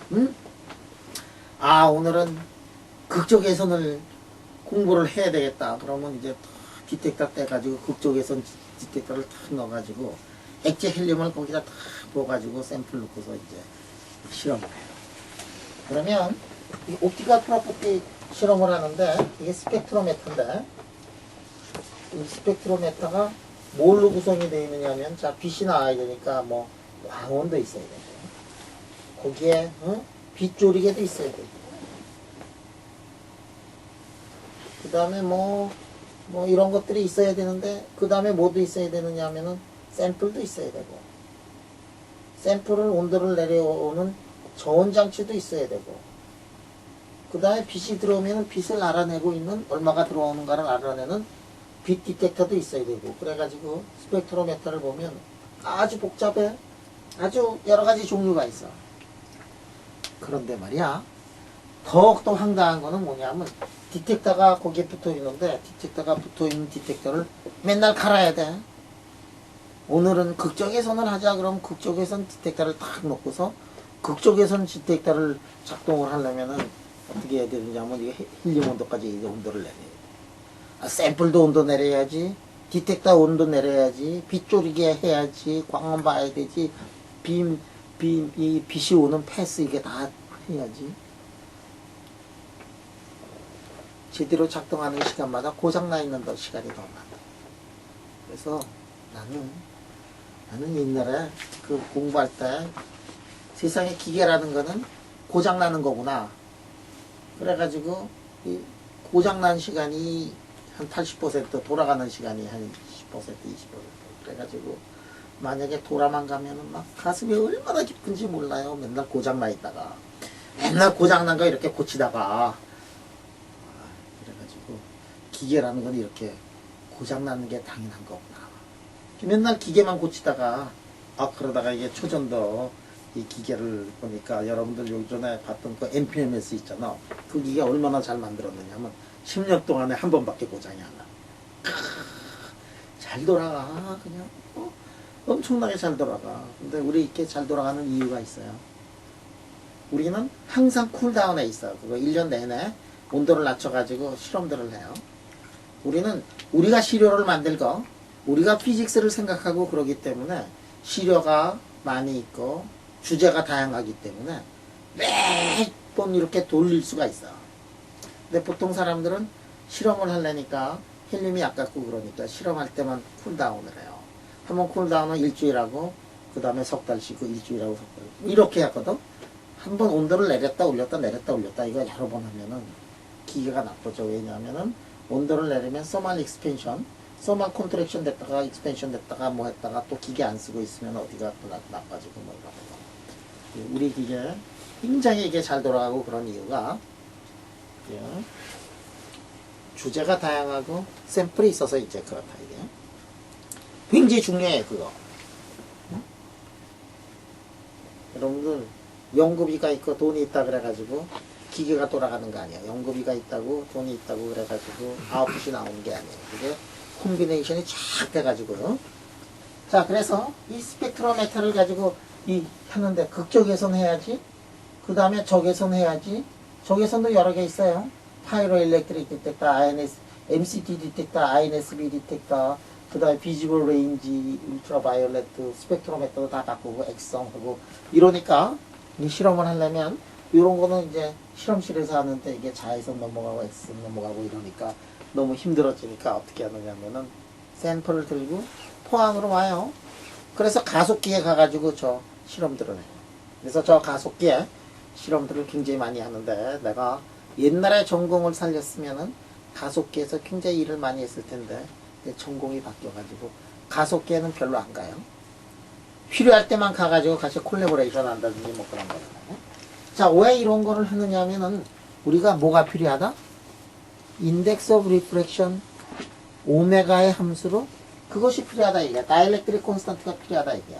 아 오늘은 극적외선을 공부를 해야 되겠다. 그러면 이제 디텍터 떼가지고 극적외선 디텍터를 탁 넣어가지고 액체 헬륨을 거기다 탁 부어가지고 샘플 넣고서 이제 실험을 해요. 그러면 이 옵티컬 프로퍼티 실험을 하는데 이게 스펙트로메터인데 이 스펙트로메터가 뭘로 구성이 되어 있느냐면 자 빛이 나와야 되니까 뭐 광원도 있어야 되고 거기에 빛 조리개도 있어야 되고 그 다음에 뭐 이런 것들이 있어야 되는데 그 다음에 뭐도 있어야 되느냐 하면은 샘플도 있어야 되고 샘플을 온도를 내려오는 저온장치도 있어야 되고 그 다음에 빛이 들어오면 빛을 알아내고 있는 얼마가 들어오는가를 알아내는 빛 디텍터도 있어야 되고 그래가지고 스펙트로메터를 보면 아주 복잡해. 아주 여러가지 종류가 있어. 그런데 말이야 더욱더 황당한 거는 뭐냐면 디텍터가 거기에 붙어 있는데 디텍터가 붙어 있는 디텍터를 맨날 갈아야 돼. 오늘은 극적외선을 하자 그러면 극적외선 디텍터를 탁 놓고서 극적외선 디텍터를 작동을 하려면은 어떻게 해야 되느냐면 이게 힐륨 온도까지 이제 온도를 내려야 돼. 샘플도 온도 내려야지, 디텍터 온도 내려야지, 빛 조리게 해야지, 광원 봐야 되지, 이 빛이 오는 패스 이게 다 해야지. 제대로 작동하는 시간마다 고장나 있는 더 시간이 더 많아. 그래서 나는 옛날에 그 공부할 때 세상에 기계라는 거는 고장나는 거구나. 그래가지고 이 고장난 시간이 한 80% 돌아가는 시간이 한 10% 20% 그래가지고 만약에 돌아만 가면은 막 가슴이 얼마나 기쁜지 몰라요. 맨날 고장나 있다가 맨날 고장난 거 이렇게 고치다가 그래가지고 기계라는 건 이렇게 고장나는 게 당연한 거구나. 맨날 기계만 고치다가 그러다가 이게 초전도 이 기계를 보니까 여러분들 요전에 봤던 그 MPMS 있잖아. 그 기계 얼마나 잘 만들었느냐면 10년 동안에 한 번밖에 고장이 안 나. 잘 돌아가 그냥 엄청나게 잘 돌아가. 근데 우리 이렇게 잘 돌아가는 이유가 있어요. 우리는 항상 쿨다운에 있어. 그거 1년 내내 온도를 낮춰가지고 실험들을 해요. 우리가 시료를 만들고 우리가 피직스를 생각하고 그러기 때문에 시료가 많이 있고 주제가 다양하기 때문에 매번 이렇게 돌릴 수가 있어. 근데 보통 사람들은 실험을 하려니까 헬륨이 아깝고 그러니까 실험할 때만 쿨다운을 해요. 한번 쿨다운은 일주일하고 그 다음에 석 달 쉬고 일주일하고 석 달 이렇게 하거든. 한번 온도를 내렸다 올렸다 내렸다 올렸다 이거 여러 번 하면은 기계가 나쁘죠. 왜냐하면은 온도를 내리면 서멀 익스펜션 서멀 콘트랙션 됐다가 익스펜션 됐다가 뭐 했다가 또 기계 안 쓰고 있으면 어디가 또 나빠지고 뭐 이런 거. 우리 기계 굉장히 이게 잘 돌아가고 그런 이유가 주제가 다양하고 샘플이 있어서 이제 그렇다 이게 굉장히 중요해 그거. 여러분들 연구비가 있고 돈이 있다 그래가지고 기계가 돌아가는 거 아니야. 연구비가 있다고 돈이 있다고 그래가지고 아웃풋이 나오는 게 아니에요. 그게 콤비네이션이 쫙 돼가지고요. 자 그래서 이 스펙트로메터를 가지고 하는데 극적외선 해야지. 그 다음에 적외선 해야지. 적외선도 여러 개 있어요. 파이로일렉트릭 디텍터, MCT 디텍터, INSB 디텍터, 그 다음에 비지블 레인지, 울트라바이올레트, 스펙트로메터도 다 바꾸고 액성하고 이러니까 이 실험을 하려면 이런 거는 이제 실험실에서 하는데 이게 자외선 넘어가고 X선 넘어가고 이러니까 너무 힘들어지니까 어떻게 하느냐면은 샘플을 들고 포항으로 와요. 그래서 가속기에 가가지고 저 실험들을 해요. 그래서 저 가속기에 실험들을 굉장히 많이 하는데 내가 옛날에 전공을 살렸으면은 가속기에서 굉장히 일을 많이 했을 텐데 전공이 바뀌어가지고 가속기에는 별로 안 가요. 필요할 때만 가가지고 같이 콜라보레이션 한다든지 뭐 그런 거잖아요. 자, 왜 이런 거를 하느냐면은 우리가 뭐가 필요하다? 인덱스 오브 리프렉션 오메가의 함수로 그것이 필요하다 이게 다이렉트릭 콘스턴트가 필요하다 이게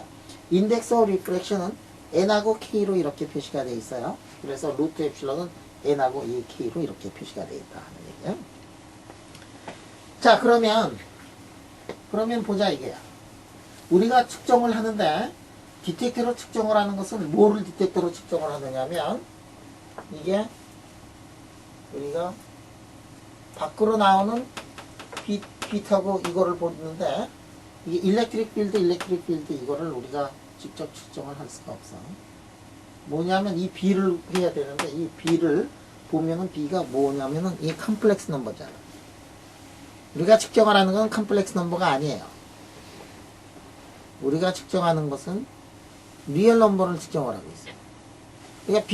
인덱스 오브 리프렉션은 n하고 k로 이렇게 표시가 되어 있어요. 그래서 루트 엡실론은 n하고 이 k로 이렇게 표시가 되어 있다 하는 얘기예요. 자, 그러면 보자 이게야. 우리가 측정을 하는데 디텍터로 측정을 하는 것은 뭐를 디텍터로 측정을 하느냐면 이게 우리가 밖으로 나오는 빛하고 이거를 보는데 이게 일렉트릭 필드 이거를 우리가 직접 측정을 할 수가 없어. 뭐냐면 이 B를 해야 되는데 이 B를 보면은 B가 뭐냐면은 이 컴플렉스 넘버잖아. 우리가 측정하라는 건 컴플렉스 넘버가 아니에요. 우리가 측정하는 것은 리얼 넘버를 측정을 하고 있어요. 그러니까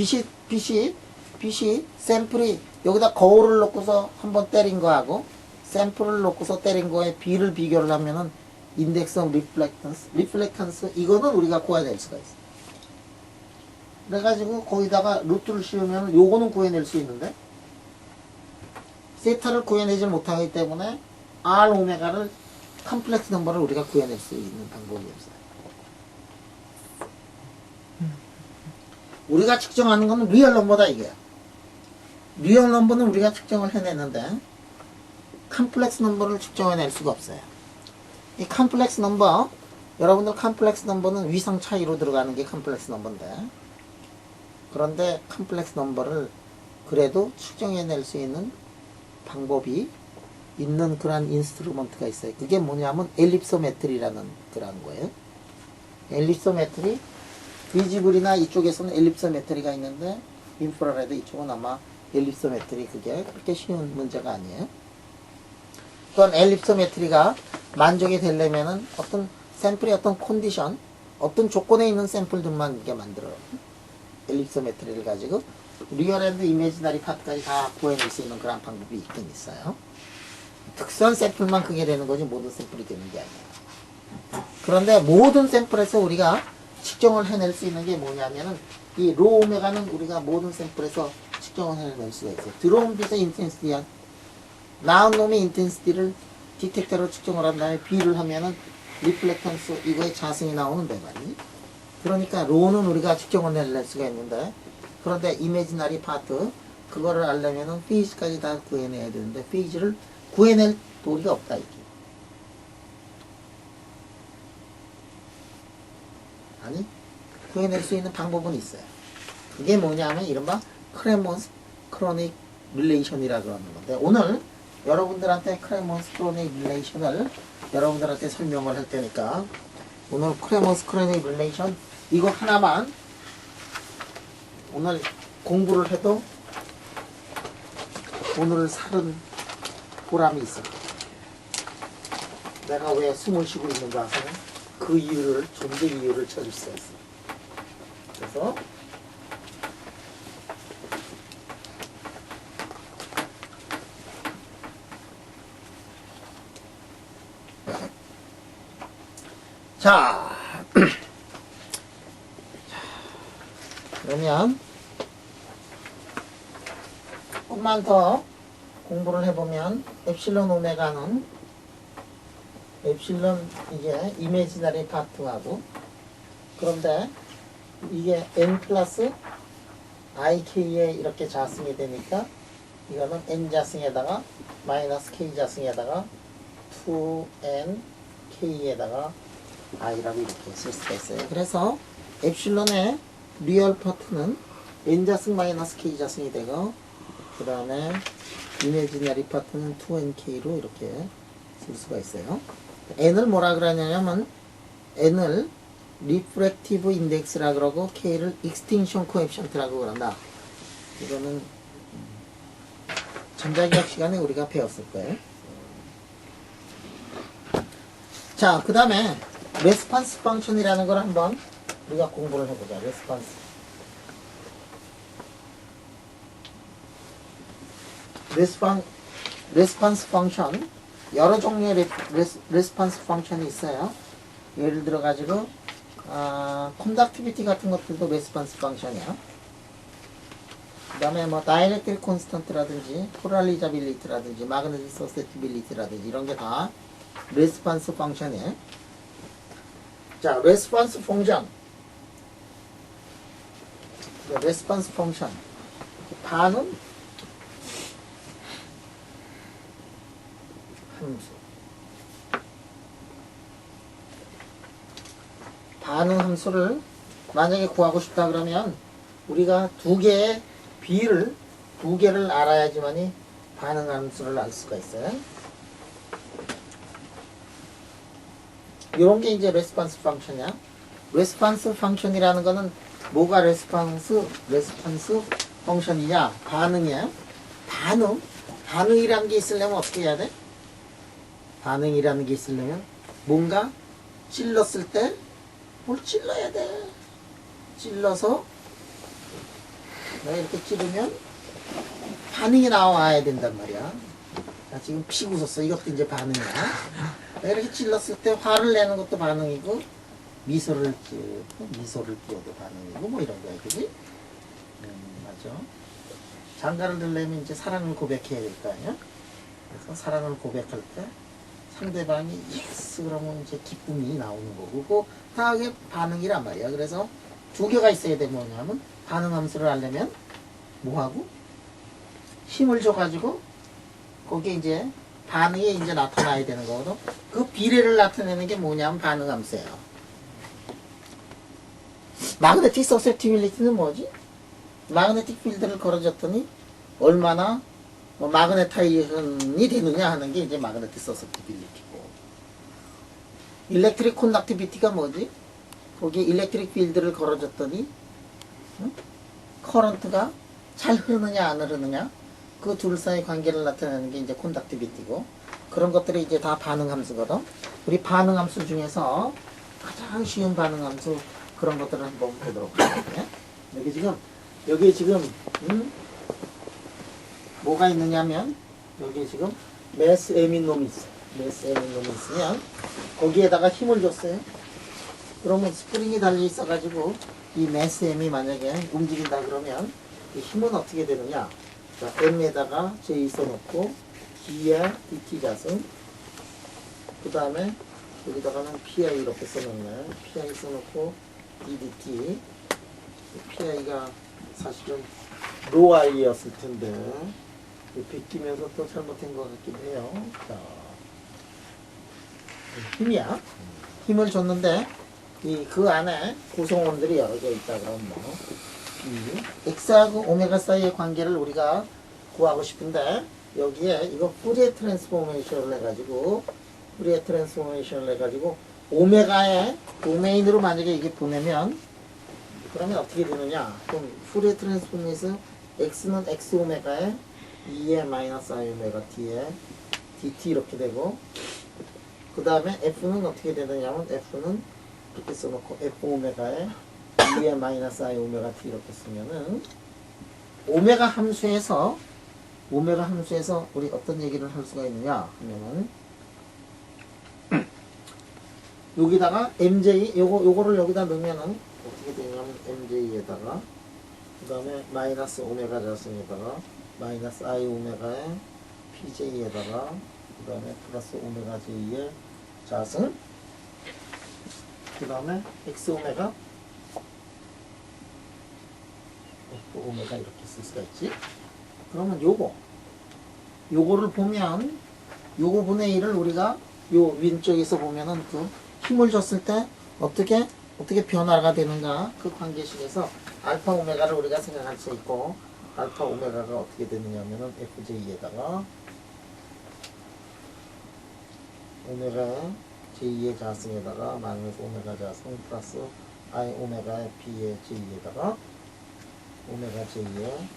빛이 샘플이 여기다 거울을 놓고서 한번 때린 거하고 샘플을 놓고서 때린 거에 B를 비교를 하면은 인덱스 오브 리플렉턴스 이거는 우리가 구해낼 수가 있어. 그래가지고 거기다가 루트를 씌우면 요거는 구해낼 수 있는데 세타를 구해내질 못하기 때문에 R 오메가를 컴플렉스 넘버를 우리가 구해낼 수 있는 방법이 없어요. 우리가 측정하는 거는 리얼 넘버다 이게야. 리얼 넘버는 우리가 측정을 해내는데 컴플렉스 넘버를 측정해낼 수가 없어요. 이 컴플렉스 넘버 여러분들 컴플렉스 넘버는 위상 차이로 들어가는 게 컴플렉스 넘버인데 그런데 컴플렉스 넘버를 그래도 측정해낼 수 있는 방법이 있는 그런 인스트루먼트가 있어요. 그게 뭐냐면 엘립소메트리라는 그런 거예요. 엘립소메트리 비지블이나 이쪽에서는 엘립소메트리가 있는데 인프라레드 이쪽은 아마 엘립소메트리 그게 그렇게 쉬운 문제가 아니에요. 또한 엘립소메트리가 만족이 되려면은 어떤 샘플의 어떤 컨디션, 어떤 조건에 있는 샘플들만 이렇게 만들어요. 엘립소메트리를 가지고 리얼 앤드 이미지너리 파트까지 다 구해낼 수 있는 그런 방법이 있긴 있어요. 특수한 샘플만 그게 되는 거지 모든 샘플이 되는 게 아니에요. 그런데 모든 샘플에서 우리가 측정을 해낼 수 있는 게 뭐냐면은 이 로 오메가는 우리가 모든 샘플에서 측정을 해낼 수가 있어요. 들어온 빛의 인텐시티야. 나온 놈의 인텐시티를 디텍터로 측정을 한 다음에 B를 하면은 리플렉턴스 이거의 자승이 나오는데 말이지. 그러니까 로는 우리가 측정을 해낼 수가 있는데 그런데 이미지너리 파트 그거를 알려면은 페이지까지 다 구해내야 되는데 페이지를 구해낼 도리가 없다 이게. 아니 구해낼 수 있는 방법은 있어요. 그게 뭐냐면 이른바 크레몬스 크로닉 릴레이션이라 그러는 건데 오늘 여러분들한테 크레몬스 크로닉 릴레이션을 여러분들한테 설명을 할 테니까 오늘 크레몬스 크로닉 릴레이션 이거 하나만 오늘 공부를 해도 오늘을 살은 보람이 있어. 내가 왜 숨을 쉬고 있는가 하면 그 이유를 존재 이유를 찾을 수가 있어. 그래서 자 그러면 조금만 더 공부를 해보면 엡실론 오메가는 엡실론 이게 이미지너리 파트하고 그런데 이게 n 플러스 ik에 이렇게 자승이 되니까 이거는 n 자승에다가 마이너스 k 자승에다가 2n k에다가 i라고 이렇게 쓸 수가 있어요. 그래서 엡실론의 리얼 파트는 n 자승 마이너스 k 자승이 되고 그 다음에 이미지너리 파트는 2nk로 이렇게 쓸 수가 있어요. n을 뭐라 그러냐면 n을 리프렉티브 인덱스라 그러고 k를 익스팅션 코에피션트라고 그런다. 이거는 전자기학 시간에 우리가 배웠을 거예요. 자, 그 다음에 레스판스 펑션이라는 걸 한번 우리가 공부를 해보자. 레스판스 펑션 여러 종류의 레스판스 펑션이 있어요. 예를 들어 가지고 컨덕티비티 같은 것들도 레스판스 펑션이야. 다음에 뭐 다이렉트릭 콘스턴트라든지 폴라리자빌리티라든지 마그네틱 서세티빌리티라든지 이런 게 다 레스폰스 펑션이에요. 자, 레스폰스 펑션. 레스폰스 펑션. 반응 함수. 반응 함수를 만약에 구하고 싶다 그러면 우리가 두 개의 비를 두 개를 알아야지만이 반응 함수를 알 수가 있어요. 이런 게 이제 레스폰스 펑션이야. 레스폰스 펑션이라는 거는 뭐가 레스폰스 펑션이냐? 반응이야. 반응이라는 게 있으려면 어떻게 해야 돼? 반응이라는 게 있으려면 뭔가 찔렀을 때 뭘 찔러야 돼. 찔러서 내가 이렇게 찌르면 반응이 나와야 된단 말이야. 나 지금 피 웃었어. 이것도 이제 반응이야. 내가 이렇게 찔렀을 때 화를 내는 것도 반응이고 미소를 띄워도 반응이고 뭐 이런 거야. 그지? 맞아. 장가를 들려면 이제 사랑을 고백해야 될 거 아니야? 그래서 사랑을 고백할 때 상대방이 예스 그러면 이제 기쁨이 나오는 거고 그게 반응이란 말이야. 그래서 두 개가 있어야 돼. 뭐냐면 반응 함수를 하려면 뭐하고 힘을 줘가지고 거기에 이제 반응이 이제 나타나야 되는 거거든. 그 비례를 나타내는 게 뭐냐면 반응 함수예요. 마그네틱 서셉티빌리티는 뭐지? 마그네틱 필드를 걸어줬더니 얼마나 마그네타이션이 되느냐 하는 게 이제 마그네틱 서셉티빌리티고, 일렉트릭 콘덕티비티가 뭐지? 거기에 일렉트릭 필드를 걸어줬더니 커런트가 잘 흐르느냐 안 흐르느냐 그 둘 사이 관계를 나타내는 게 이제 콘덕티비티고, 그런 것들이 이제 다 반응 함수거든. 우리 반응 함수 중에서 가장 쉬운 반응 함수 그런 것들을 한번 보도록 하겠습니다. 여기 지금 뭐가 있느냐면 여기 지금 메스 에민 놈이 있어. 메스 에민 놈이 있으면 거기에다가 힘을 줬어요. 그러면 스프링이 달려 있어가지고 이 메스 M이 만약에 움직인다 그러면 이 힘은 어떻게 되느냐? 자, M에다가 J 써놓고 D에 DT 자승, 그 다음에 여기다가는 PI 이렇게 써놓네. PI 써놓고 DDT. PI가 사실은 로아이였을 텐데 베끼면서 또 잘못된 것 같기도 해요. 자, 힘이야. 힘을 줬는데 그 안에 구성원들이 여러 개 있다 그러면 뭐 X하고 오메가 사이의 관계를 우리가 구하고 싶은데 여기에 이거 푸리에 트랜스포메이션을 해가지고 오메가의 도메인으로 만약에 이게 보내면 그러면 어떻게 되느냐? 그럼 푸리에 트랜스포메이션 X는 X 오메가에 2에 마이너스 I 오메가 T에 DT 이렇게 되고, 그 다음에 F는 어떻게 되느냐면 F는 이렇게 써놓고 F 오메가에 2에 마이너스 I 오메가 T 이렇게 쓰면은 오메가 함수에서 우리 어떤 얘기를 할 수가 있느냐 하면은 여기다가 MJ 요거를 여기다 넣으면은 어떻게 되냐면 MJ에다가 그 다음에 마이너스 오메가 자승에다가 마이너스 I 오메가에 PJ에다가 그 다음에 플러스 오메가 J의 자승, 그 다음에 X 오메가 F 오메가 이렇게 쓸 수가 있지. 그러면 요거를 보면 요거 분의 1을 우리가 요 왼쪽에서 보면은 그 힘을 줬을 때 어떻게 변화가 되는가 그 관계식에서 알파 오메가를 우리가 생각할 수 있고, 알파 오메가가 어떻게 되느냐면은 FJ에다가 오메가 J의 자승에다가 마이너스 오메가 자승 플러스 I 오메가 P의 J에다가 오메가 J의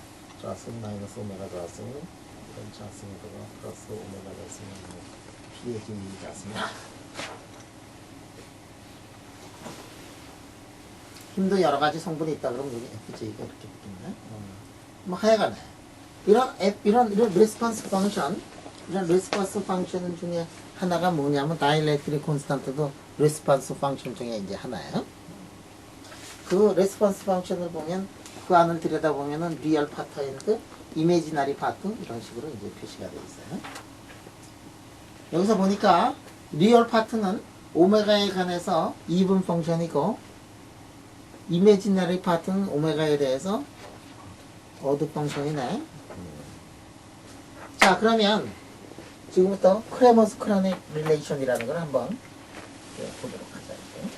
자승 마이너스 오메가 자승 이런 자승에다가 플러스 오메가 자승 P의 J 자승이야. 힘도 여러 가지 성분이 있다 그러면 여기 FJ가 이렇게 붙겠네. 뭐 하여간에 이런 레스폰스 펑션, 이런 레스폰스 펑션 중에 하나가 뭐냐면 다이렉트릭 콘스탄트도 레스폰스 펑션 중에 이제 하나예요. 그 레스폰스 펑션을 보면 그 안을 들여다보면은 리얼 파트 앤드 이미지너리 파트 이런 식으로 이제 표시가 되어 있어요. 여기서 보니까 리얼 파트는 오메가에 관해서 이분 펑션이고 이미지너리 파트는 오메가에 대해서 어드 펑션이네. 자, 그러면 지금부터 크레머스 크로닉 릴레이션이라는 걸 한번 보도록 하자. 이제.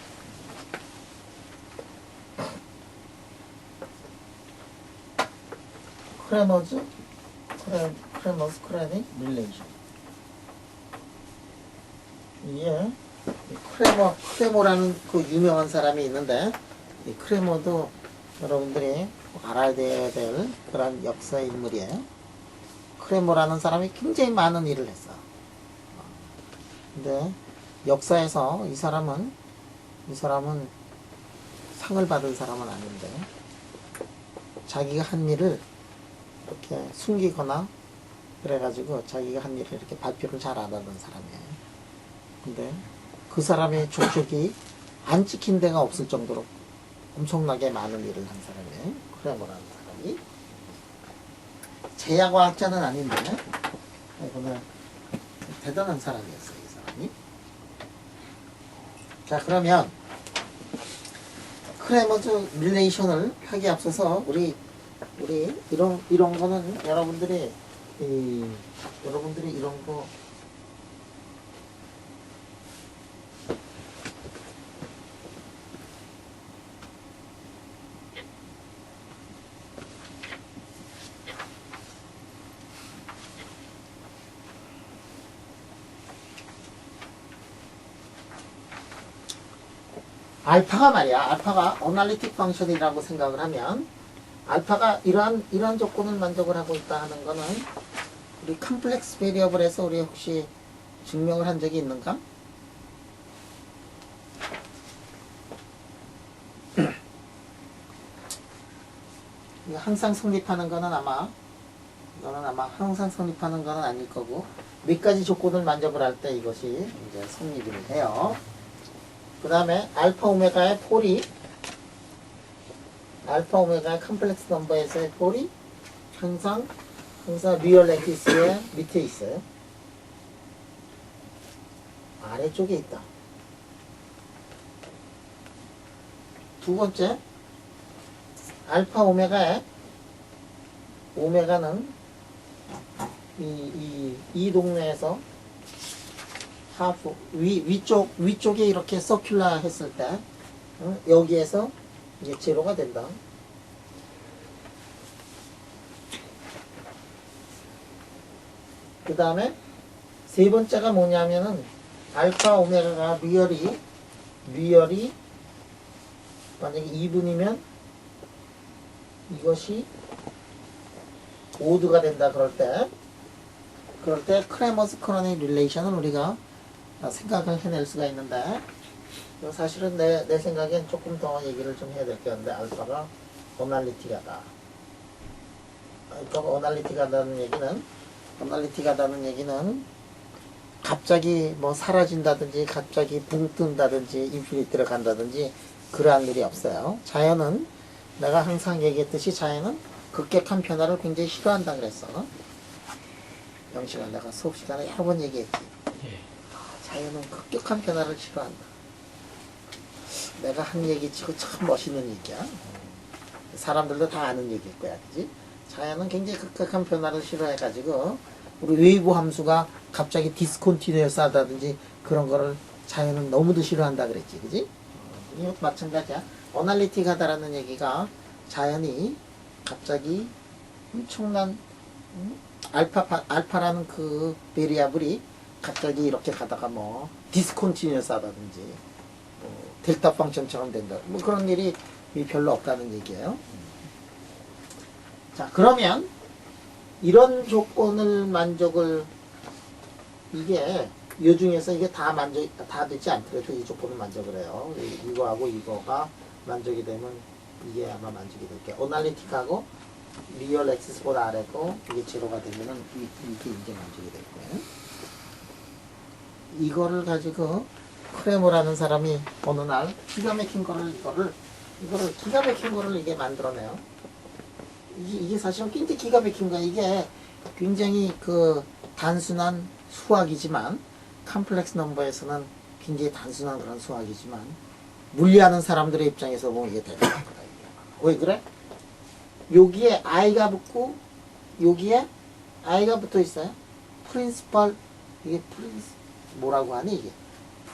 크레머스 크로닉 릴레이션. 이게 크레모라는 그 유명한 사람이 있는데 이 크레모도 여러분들이 꼭 알아야 될 그런 역사의 인물이에요. 크레모라는 사람이 굉장히 많은 일을 했어. 근데 역사에서 이 사람은 상을 받은 사람은 아닌데 자기가 한 일을 이렇게 숨기거나 그래가지고 자기가 한 일을 이렇게 발표를 잘 안 하는 사람이에요. 근데 그 사람의 족적이 안 찍힌 데가 없을 정도로 엄청나게 많은 일을 한 사람이에요. 크레모라는 사람이. 제야과학자는 아닌데 이거는 대단한 사람이었어요. 이 사람이. 자, 그러면 크레머즈 릴레이션을 하기에 앞서서 우리 이런 거는 여러분들이 이런 거 알파가 말이야. 알파가 어널리틱 펑션이라고 생각을 하면 알파가 이러한 조건을 만족을 하고 있다 하는 거는 우리 컴플렉스 베리어블에서 우리 혹시 증명을 한 적이 있는가? 항상 성립하는 거는 아마 항상 성립하는 거는 아닐 거고 몇 가지 조건을 만족을 할 때 이것이 이제 성립이 해요. 그 다음에 알파 오메가의 폴이 알파 오메가의 컴플렉스 넘버에서의 폴이 항상 리얼 렉티스의 밑에 있어요. 아래쪽에 있다. 두 번째, 알파 오메가는 이 동네에서 하프 위쪽에 이렇게 서큘라 했을 때 여기에서 이제 제로가 된다. 그 다음에 세 번째가 뭐냐면은 알파 오메가가 리얼이 만약에 2분이면 이것이 오드가 된다. 그럴 때 크레머스 크로닉 릴레이션을 우리가 생각을 해낼 수가 있는데 사실은 내 생각엔 조금 더 얘기를 좀 해야 될 게 있는데 알파가 어널리틱하다. 알파가 어널리틱하다는 얘기는 갑자기 뭐 사라진다든지 갑자기 붕 뜬다든지 인피니티로 간다든지 그러한 일이 없어요. 자연은 내가 항상 얘기했듯이 자연은 급격한 변화를 굉장히 싫어한다 그랬어. 영식아, 내가 수업 시간에 여러 번 얘기했지. 예. 자연은 급격한 변화를 싫어한다. 내가 한 얘기 치고 참 멋있는 얘기야. 사람들도 다 아는 얘기일 거야, 그지? 자연은 굉장히 급격한 변화를 싫어해가지고 우리 웨이브 함수가 갑자기 디스컨티뉴어스 하다든지 그런 거를 자연은 너무도 싫어한다 그랬지, 그지? 이것도 마찬가지야. 어널리틱 하다라는 얘기가 자연이 갑자기 엄청난 알파라는 그 베리아블이 갑자기 이렇게 가다가 뭐 디스컨티뉴어스 하다든지 뭐 델타 펑션처럼 된다. 뭐 그런 일이 별로 없다는 얘기예요. 자, 그러면 이런 조건을 이게 이 중에서 이게 다 되지 않더라도 이 조건을 만족을 해요. 이거하고 이거가 만족이 되면 이게 아마 만족이 될 게요. 어널리틱하고 리얼 엑시스보다 아래고 이게 제로가 되면은 이게 이제 만족이 될 거예요. 이거를 가지고 크레모라는 사람이 어느 날 기가 막힌 거를 이게 만들어내요. 이게 사실은 굉장히 기가 막힌 거야. 이게 굉장히 그 단순한 수학이지만 컴플렉스 넘버에서는 굉장히 단순한 그런 수학이지만 물리하는 사람들의 입장에서 보면 이게 대단한 거다. 이게. 왜 그래? 여기에 i가 붙고 여기에 i가 붙어 있어요. 프린시펄 이게 뭐라고 하니 이게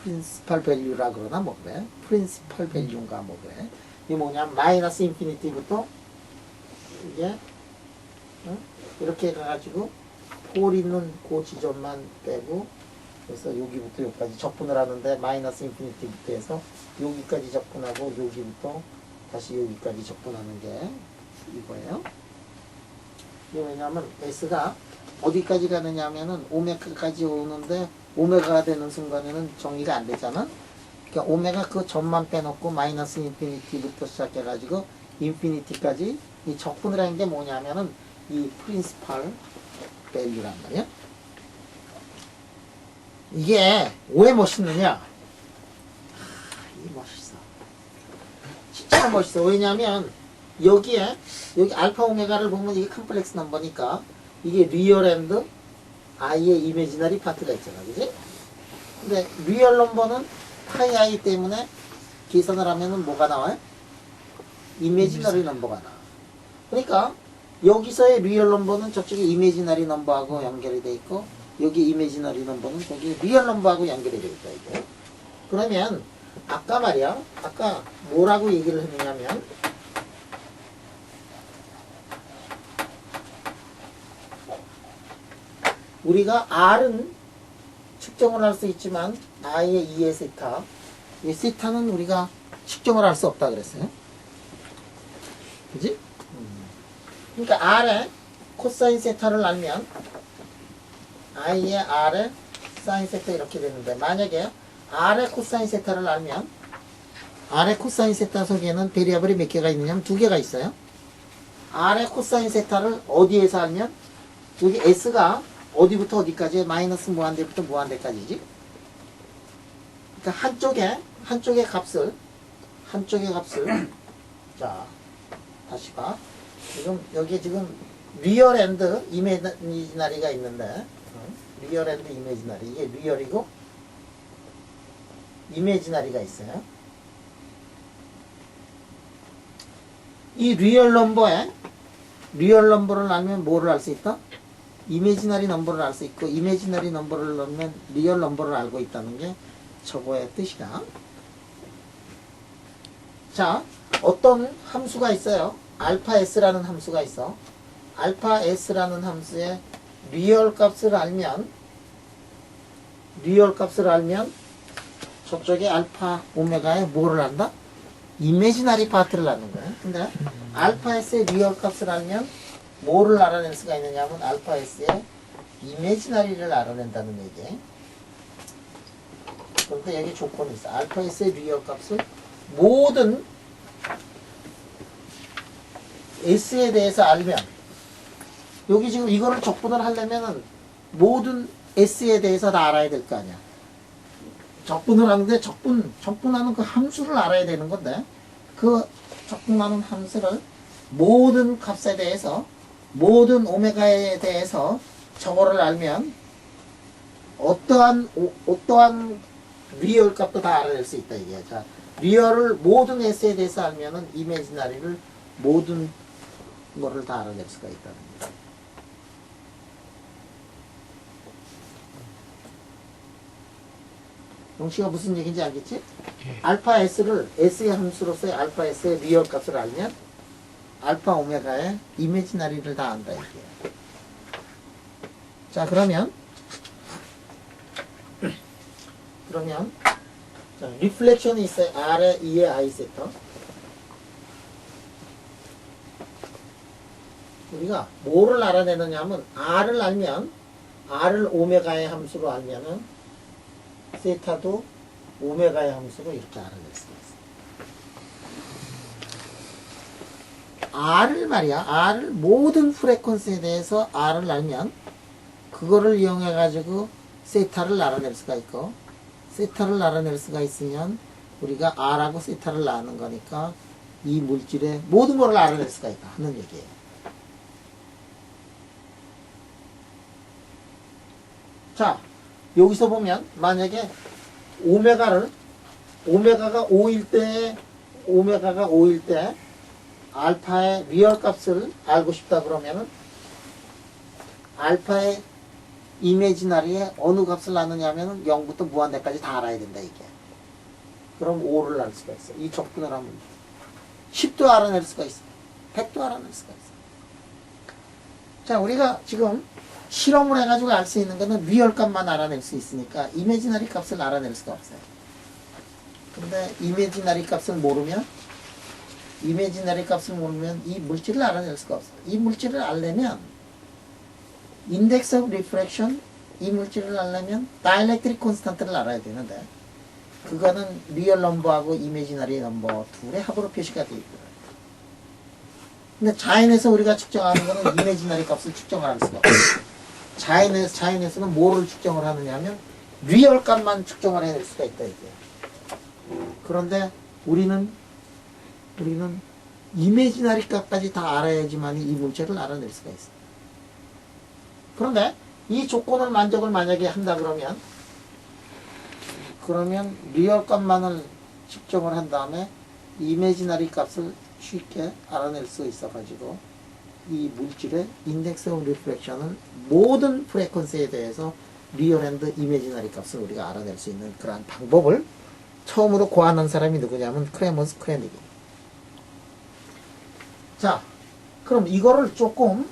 프린시펄 밸류라 그러나 뭐 그래? 프린시펄 밸류인가 뭐 그래? 이게 뭐냐? 마이너스 인피니티부터 이게 이렇게 해가지고 폴 있는 그 지점만 빼고 그래서 여기부터 여기까지 적분을 하는데 마이너스 인피니티부터 해서 여기까지 적분하고 여기부터 다시 여기까지 적분하는 게 이거예요. 이게 왜냐하면 S가 어디까지 가느냐 하면은 오메가까지 오는데 오메가가 되는 순간에는 정리가 안 되잖아. 그러니까 오메가 그 점만 빼놓고 마이너스 인피니티부터 시작해가지고 인피니티까지 이 적분을 하는 게 뭐냐면은 이 프린시펄 밸류란 말이야. 이게 왜 멋있느냐? 이 멋있어. 진짜 멋있어. 왜냐면 여기에 여기 알파 오메가를 보면 이게 컴플렉스 넘버니까 이게 리얼 앤드 i의 이미지너리 파트가 있잖아, 그지? 근데 리얼 넘버는 파이 i 때문에 계산을 하면은 뭐가 나와요? 이미지너리 넘버가 나와. 그러니까 여기서의 리얼 넘버는 저쪽에 이미지너리 넘버하고 연결이 돼 있고 여기 이미지너리 넘버는 저기 리얼 넘버하고 연결이 돼 있다 이거. 그러면 아까 말이야, 아까 뭐라고 얘기를 했느냐면 우리가 R은 측정을 할 수 있지만 I의 2의 세타 이 세타는 우리가 측정을 할 수 없다 그랬어요. 그지? 그러니까 R의 코사인 세타를 알면 I의 R의 사인 세타 이렇게 되는데 만약에 R의 코사인 세타를 알면 R의 코사인 세타 속에는 베리어블이 몇 개가 있느냐면 2개가 있어요. R의 코사인 세타를 어디에서 알면 여기 S가 어디부터 어디까지 마이너스 무한대부터 무한대까지지. 그러니까 한쪽의 값을 자 다시 봐. 지금 여기에 지금 리얼 앤드 이미지너리가 있는데 리얼 앤드 이미지너리 이게 리얼이고 이미지너리가 있어요. 이 리얼 넘버를 알면 뭐를 알 수 있다? 이미지너리 넘버를 알 수 있고 이미지너리 넘버를 넣으면 리얼 넘버를 알고 있다는 게 저거의 뜻이야. 자, 어떤 함수가 있어요. 알파 s라는 함수가 있어. 알파 s라는 함수의 리얼 값을 알면 저쪽에 알파 오메가에 뭐를 안다? 이미지너리 파트를 아는 거야. 근데 알파 s의 리얼 값을 알면 뭐를 알아낼 수가 있느냐 하면 알파 s의 이미지너리를 알아낸다는 얘기. 그런데 여기 조건이 있어. 알파 s의 리얼 값을 모든 s에 대해서 알면 여기 지금 이거를 적분을 하려면은 모든 s에 대해서 다 알아야 될 거 아니야. 적분을 하는데 적분하는 그 함수를 알아야 되는 건데 그 적분하는 함수를 모든 값에 대해서 모든 오메가에 대해서 저거를 알면 어떠한 리얼 값도 다 알아낼 수 있다 이게. 자, 리얼을 모든 s에 대해서 알면은 이미지너리를 모든 거를 다 알아낼 수가 있다는 거예요. 용씨가 무슨 얘기인지 알겠지? 예. 알파 s를 s의 함수로서의 알파 s의 리얼 값을 알면 알파 오메가의 이미지너리를 다 안다 이게. 자, 그러면 자, 리플렉션이 있어요. R의 2의 I 세터. 우리가 뭐를 알아내느냐 하면 R을 알면 R을 오메가의 함수로 알면은 세타도 오메가의 함수로 이렇게 알아낼 수가 있어요. R을 말이야. R을 모든 프레퀀스에 대해서 R을 알면 그거를 이용해 가지고 세타를 알아낼 수가 있고 세타를 알아낼 수가 있으면 우리가 R하고 세타를 아는 거니까 이 물질의 모든 거를 알아낼 수가 있다 하는 얘기예요. 자, 여기서 보면 만약에 오메가가 5일 때 알파의 리얼 값을 알고 싶다 그러면은 알파의 이미지너리에 어느 값을 낳느냐면은 0부터 무한대까지 다 알아야 된다 이게. 그럼 5를 알 수가 있어. 이 적분을 하면 10도 알아낼 수가 있어. 100도 알아낼 수가 있어. 자, 우리가 지금 실험을 해가지고 알 수 있는 거는 리얼 값만 알아낼 수 있으니까 이미지너리 값을 알아낼 수가 없어요. 근데 이미지너리 값을 모르면 이 물질을 알아낼 수가 없어. 이 물질을 알려면 인덱스 오브 리프렉션, 이 물질을 알려면 다이렉트릭 콘스탄트를 알아야 되는데 그거는 리얼 넘버하고 이미지너리 넘버 둘의 합으로 표시가 되어 있고요. 근데 자연에서 우리가 측정하는 거는 이미지너리 값을 측정을 할 수가 없어요. 자연에서는 뭐를 측정을 하느냐 하면 리얼 값만 측정을 해낼 수가 있다 이게. 그런데 우리는 이미지너리 값까지 다 알아야지만 이 문제를 알아낼 수가 있어요. 그런데 이 조건을 만족을 만약에 한다 그러면 리얼 값만을 측정을 한 다음에 이미지너리 값을 쉽게 알아낼 수 있어 가지고 이 물질의 인덱스 오브 리프렉션을 모든 프레퀀시에 대해서 리얼 앤드 이미지너리 값을 우리가 알아낼 수 있는 그러한 방법을 처음으로 고안한 사람이 누구냐면 크레먼스 크레닉이. 자, 그럼 이거를 조금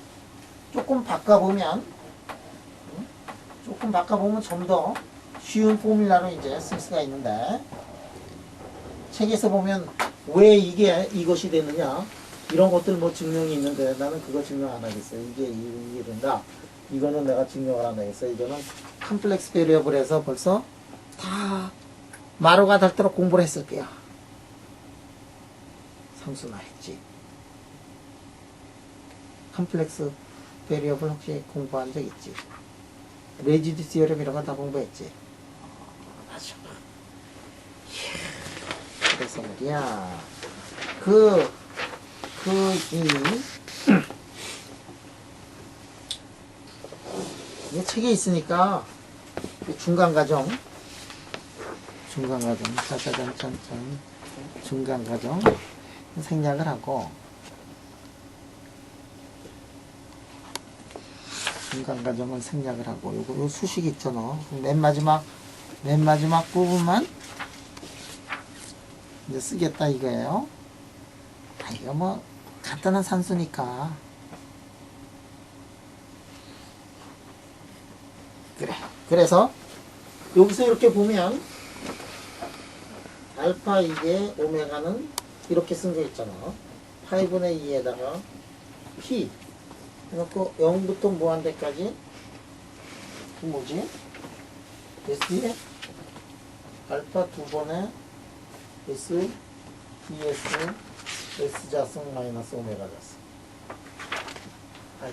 바꿔보면 좀 더 쉬운 포뮬라로 이제 쓸 수가 있는데, 책에서 보면 왜 이것이 되느냐 이런 것들 뭐 증명이 있는데 나는 그거 증명 안 하겠어요. 이게 된다. 이거는 내가 증명을 안 하겠어요. 이거는 컴플렉스 베리어블에서 벌써 다 마루가 닳도록 공부를 했을 거야. 상수나 했지. 컴플렉스 베리어블 혹시 공부한 적 있지? 레지드 시어럼 이런 건 다 공부했지? 맞아. 그래서 말이야. 이게 책에 있으니까 중간 과정 생략을 하고 중간 과정을 생략을 하고 요 수식 있잖아. 맨 마지막 부분만 이제 쓰겠다 이거예요. 이거 뭐 간단한 산수니까. 그래서 여기서 이렇게 보면 알파 이게 오메가는 이렇게 쓴 거 있잖아. 8분의 2에다가 P 해놓고 0부터 무한대까지 뭐지? S에 알파 두 번에 S, ES, S 자승 마이너스 오메가 자승.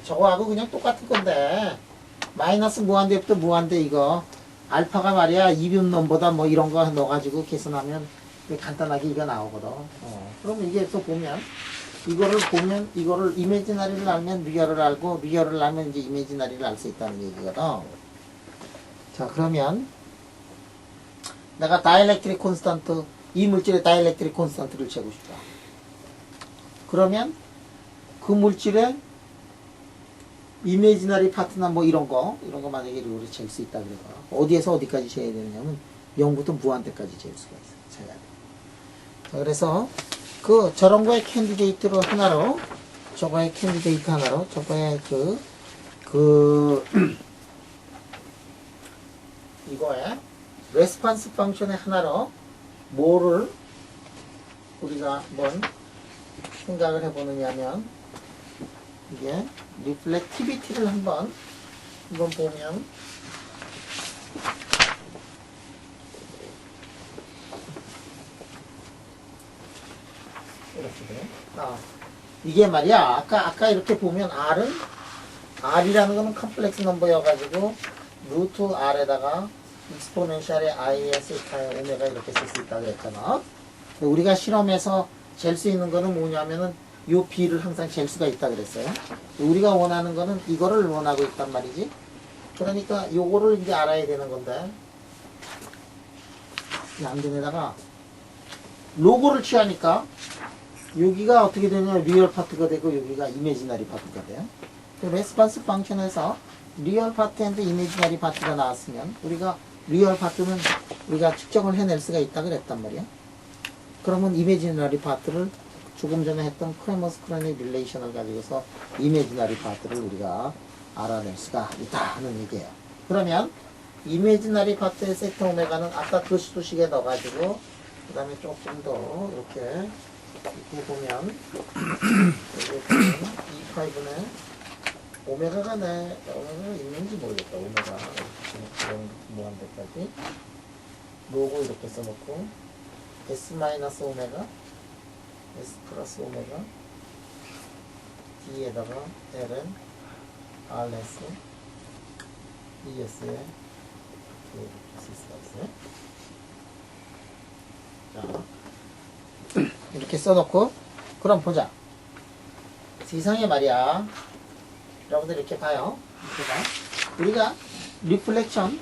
저거하고 그냥 똑같은 건데 마이너스 무한대부터 무한대 이거 알파가 말이야 이뷴 넘보다 뭐 이런 거 넣어가지고 계산하면 간단하게 이거 나오거든. 그럼 이게서 보면 이거를 이미지너리를 알면 리얼을 알고 리얼을 알면 이제 이미지너리를 알 수 있다는 얘기거든. 자, 그러면 내가 다이렉트릭 콘스탄트 이 물질의 다이렉트릭 콘스탄트를 재고 싶다. 그러면 그 물질의 이미지너리 파트나 뭐 이런 거 만약에 우리 잴 수 있다 그래서 어디에서 어디까지 재야 되느냐면 0부터 무한대까지 잴 수가 있어. 재야 돼. 자, 그래서 저런 거의 캔디데이트로 하나로 저거의 캔디데이트 하나로 저거의 이거에 레스판스 펑션의 하나로 뭐를 우리가 한번 생각을 해보느냐면 이게 리플렉티비티를 한번 보면 이렇게 돼. 이게 말이야 아까 이렇게 보면 R이라는 거는 컴플렉스 넘버여가지고 루트 R에다가 익스포넨셜의 I의 세타의 오메가 이렇게 쓸 수 있다 그랬잖아. 우리가 실험에서 잴 수 있는 거는 뭐냐면은 요 B를 항상 잴 수가 있다 그랬어요. 우리가 원하는 거는 이거를 원하고 있단 말이지. 그러니까 요거를 이제 알아야 되는 건데 양변에다가 로고를 취하니까 여기가 어떻게 되냐 리얼 파트가 되고 여기가 이미지너리 파트가 돼요. 그 레스폰스 펑션에서 리얼 파트 앤드 이미지너리 파트가 나왔으면 우리가 리얼 파트는 우리가 측정을 해낼 수가 있다 그랬단 말이야. 그러면 이미지너리 파트를 조금 전에 했던 크레머스 크로닉 릴레이션을 가지고서 이미지너리 파트를 우리가 알아낼 수가 있다 하는 얘기예요. 그러면 이미지너리 파트의 세타 오메가는 아까 그 수식에 넣어가지고 그 다음에 조금 더 이렇게 보면 여기 보면 E5는 오메가가 있는지 모르겠다. 오메가 그런 무한대까지 로고 이렇게 써놓고 S 마이너스 오메가 S 플러스 오메가 D에다가 Ln RS ES에 이렇게 쓸 수가 있어요. 자, 이렇게 써놓고 그럼 보자. 세상에 말이야. 여러분들 이렇게 봐요. 우리가 리플렉션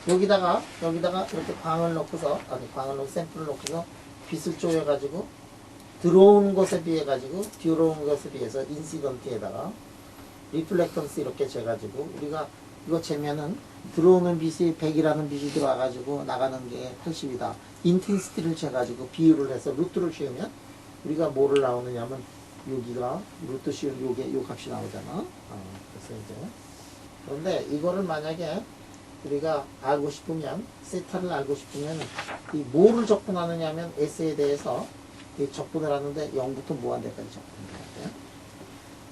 여기다가 이렇게 광을 넣고서 광을 넣고 샘플을 넣고서 빛을 쪼여가지고 들어오는 것에 비해 가지고 들어오는 것에 비해서 인시던트에다가 리플렉턴스 이렇게 재가지고 우리가 이거 재면은 들어오는 빛이 100이라는 빛이 들어와가지고 나가는 게 80이다. 인텐시티를 재가지고 비율을 해서 루트를 씌우면 우리가 뭐를 나오느냐면 여기가 루트 씌운 요게 요 값이 나오잖아. 그래서 이제 그런데 이거를 만약에 우리가 알고 싶으면 세타를 알고 싶으면 이 뭐를 적분하느냐면 S에 대해서 이 적분을 하는데 0부터 무한대까지 적분을 해야 돼요.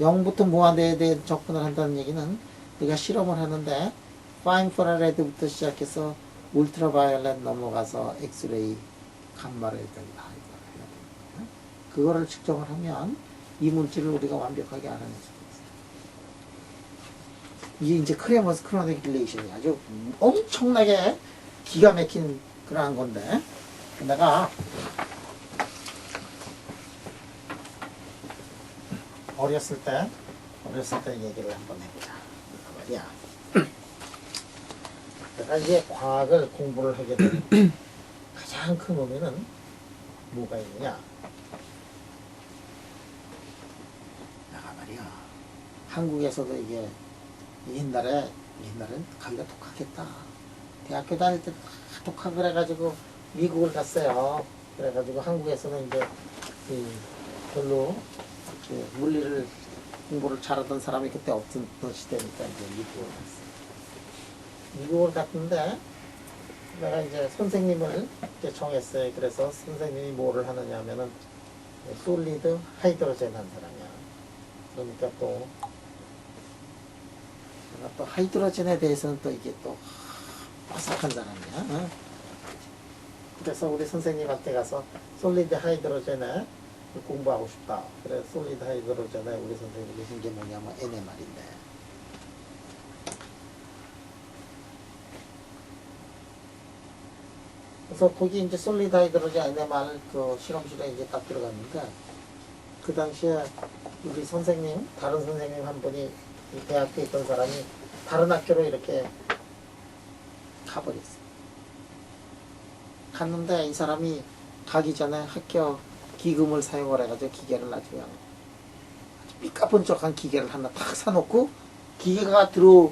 0부터 무한대에 대해 적분을 한다는 얘기는 우리가 실험을 하는데 파인 프라레드부터 시작해서 울트라바이올렛 넘어가서 엑스레이 감마레이까지 다 해야 되는 거예요. 그거를 측정을 하면 이 물질을 우리가 완벽하게 알아낼 수 있어요. 이게 이제 크레머스 크로닉 릴레이션이 아주 엄청나게 기가 막힌 그러한 건데 내가 어렸을 때 얘기를 한번 해보자. 말이야. 내가 이제 과학을 공부를 하게 되는 가장 큰 의미는 뭐가 있느냐? 내가 말이야. 한국에서도 이게 옛날엔 가기가 독학했다. 대학교 다닐 때 독학을 해가지고 미국을 갔어요. 그래가지고 한국에서는 이제 별로 물리를 공부를 잘하던 사람이 그때 없던 시대니까 이제 미국을 갔어요. 미국을 갔는데 내가 이제 선생님을 이렇게 정했어요. 그래서 선생님이 뭐를 하느냐 하면은 솔리드 하이드로젠 한 사람이야. 그러니까 또 내가 또 하이드로젠에 대해서는 또 이게 또 빠삭한 사람이야. 어? 그래서 우리 선생님한테 가서 솔리드 하이드로젠에 공부하고 싶다. 그래 솔리드 하이드로젠에 우리 선생님이 한 게 뭐냐면 NMR인데 그래서 거기 이제 솔리드 하이드로젠 NMR 그 실험실에 이제 딱 들어갔는데 그 당시에 우리 선생님 다른 선생님 한 분이 이 대학교에 있던 사람이 다른 학교로 이렇게 가버렸어. 갔는데 이 사람이 가기 전에 학교 기금을 사용을 해가지고 기계를 아주 그냥 아주 삐까번쩍한 기계를 하나 탁 사놓고 기계가 들어올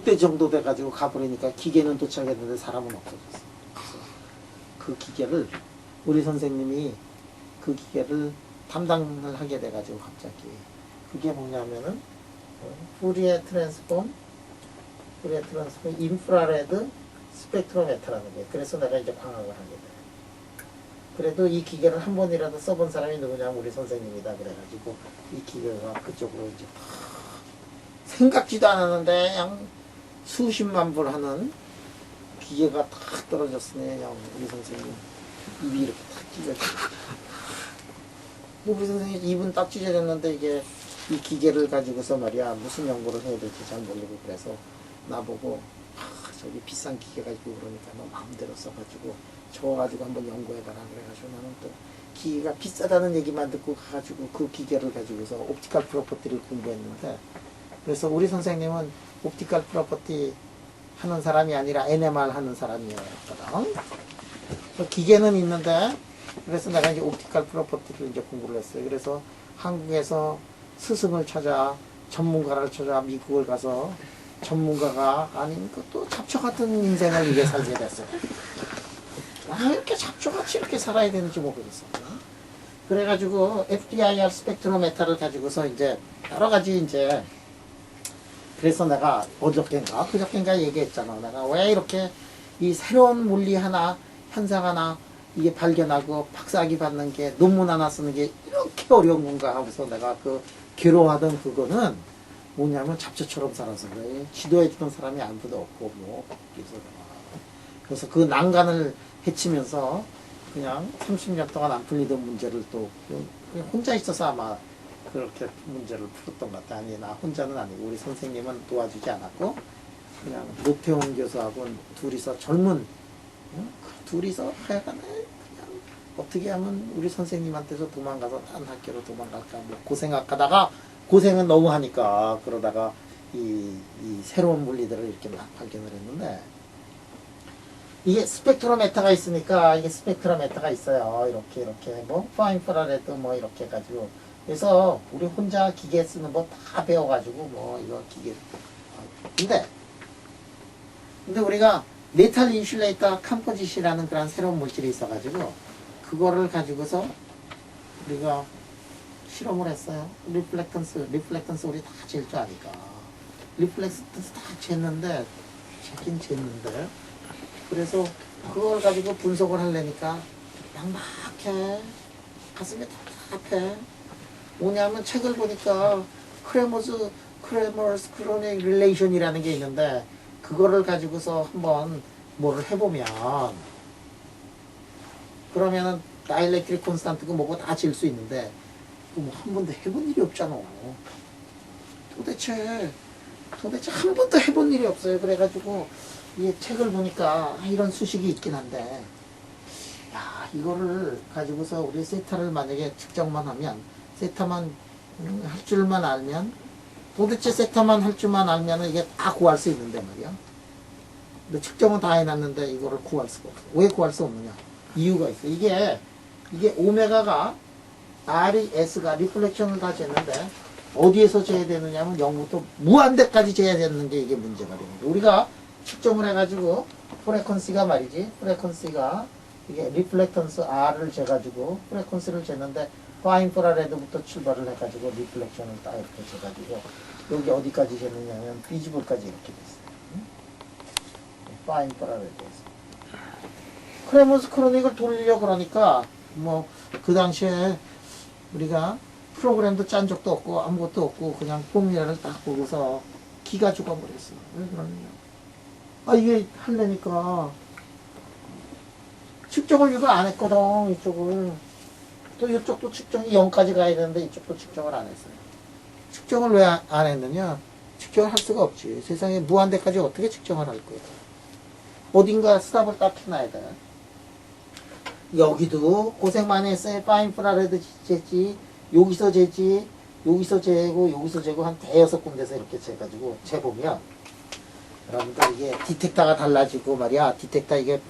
때 정도 돼가지고 가버리니까 기계는 도착했는데 사람은 없어졌어. 그래서 그 기계를 우리 선생님이 그 기계를 담당을 하게 돼가지고 갑자기 그게 뭐냐면은 푸리에 트랜스폼 인프라레드 스펙트로메터라는 거예요. 그래서 내가 이제 광학을 하게 돼. 그래도 이 기계를 한 번이라도 써본 사람이 누구냐면 우리 선생님이다. 그래가지고 이 기계가 그쪽으로 이제 생각지도 않았는데 그냥 수십만 불 하는 기계가 탁 떨어졌으니 그냥 우리 선생님 입이 이렇게 탁 찢어졌어. 우리 선생님 입은 딱 찢어졌는데 이게 이 기계를 가지고서 말이야 무슨 연구를 해야 될지 잘 모르고 그래서 나보고 저기 비싼 기계 가지고 그러니까 너 마음대로 써가지고 적어가지고 한번 연구해봐라 그래가지고 나는 또 기계가 비싸다는 얘기만 듣고 가가지고 그 기계를 가지고서 옵티컬 프로퍼티를 공부했는데 그래서 우리 선생님은 옵티컬 프로퍼티 하는 사람이 아니라 NMR 하는 사람이었거든. 기계는 있는데, 그래서 내가 이제 옵티컬 프로퍼티를 이제 공부를 했어요. 그래서 한국에서 스승을 찾아, 전문가를 찾아 미국을 가서 전문가가 아닌 또 잡초 같은 인생을 이게 살게 됐어요. 이렇게 잡초같이 이렇게 살아야 되는지 모르겠어요. 그래가지고 FDIR 스펙트로메타를 가지고서 이제 여러 가지 이제 그래서 내가 그저께인가 얘기했잖아. 내가 왜 이렇게 이 새로운 물리 하나, 현상 하나 이게 발견하고 박사학위 받는 게 논문 하나 쓰는 게 이렇게 어려운 건가 하면서 내가 그 괴로워하던 그거는 뭐냐면 잡초처럼 살아서 그래. 지도해주던 사람이 아무도 없고 뭐 그래서 그 난간을 헤치면서 그냥 30년 동안 안 풀리던 문제를 또 그냥 혼자 있어서 아마 그렇게 문제를 풀었던 것 같아. 아니 나 혼자는 아니고 우리 선생님은 도와주지 않았고 그냥 노태웅 교수하고 둘이서 젊은 둘이서 하여간에 그냥 어떻게 하면 우리 선생님한테서 도망가서 딴 학교로 도망갈까 뭐 고생하다가 고생은 너무 하니까 그러다가 이 새로운 물리들을 이렇게 막 발견을 했는데 이게 스펙트로메타가 있으니까 이게 스펙트로메타가 있어요. 이렇게 뭐 파인프라레드 뭐 이렇게 해가지고 그래서 우리 혼자 기계 쓰는 거 다 배워가지고 뭐 이거 기계 근데 우리가 메탈 인슐레이터 컴포짓이라는 그런 새로운 물질이 있어가지고 그거를 가지고서 우리가 실험을 했어요. 리플렉턴스 우리 다 잴 줄 아니까 리플렉턴스 다 쟀는데 재긴 쟀는데 그래서 그걸 가지고 분석을 하려니까 막막해. 가슴이 답답해. 뭐냐면 책을 보니까 크레머스 크로닉 릴레이션이라는 게 있는데 그거를 가지고서 한번 뭐를 해보면 그러면은 다이렉트릭 콘스탄트고 뭐고 다 잴 수 있는데 뭐 한 번도 해본 일이 없잖아. 도대체 한 번도 해본 일이 없어요. 그래가지고 이 책을 보니까 이런 수식이 있긴 한데 야 이거를 가지고서 우리 세타를 만약에 측정만 하면 세타만 할 줄만 알면 도대체 세타만 할 줄만 알면 이게 다 구할 수 있는데 말이야. 근데 측정은 다 해놨는데 이거를 구할 수가 없어. 왜 구할 수 없느냐? 이유가 있어. 이게 오메가가 R이 S가 리플렉션을 다 쟀는데 어디에서 재야 되느냐면 0부터 무한대까지 재야 되는 게 이게 문제가 되는 거야. 우리가 측정을 해가지고 프레퀀시가 말이지. 프레퀀시가 이게 리플렉턴스 R을 재가지고 프레퀀시를 쟀는데 파인프라레드부터 출발을 해가지고 리플렉션을 딱 이렇게 재가지고 여기 어디까지 쟀느냐면 비지블까지 이렇게 됐어요. 파인프라레드에서 크레머스 크로닉을 돌리려고 그러니까 뭐 그 당시에 우리가 프로그램도 짠 적도 없고 아무것도 없고 그냥 포뮬러를 딱 보고서 기가 죽어버렸어. 왜 그러느냐? 이게 하려니까 측정을 이걸 안 했거든. 이쪽을 또 이쪽도 측정이 0까지 가야 되는데 이쪽도 측정을 안 했어요. 측정을 왜 안 했느냐? 측정을 할 수가 없지. 세상에 무한대까지 어떻게 측정을 할 거야? 어딘가 스탑을 딱 해놔야 돼. 여기도 고생 많이 했어요. 파인프라레드 재지, 여기서 재지, 여기서 재고, 여기서 재고 한 대여섯 군데서 이렇게 재가지고 재보면 여러분들 이게 디텍터가 달라지고 말이야. 디텍터 이게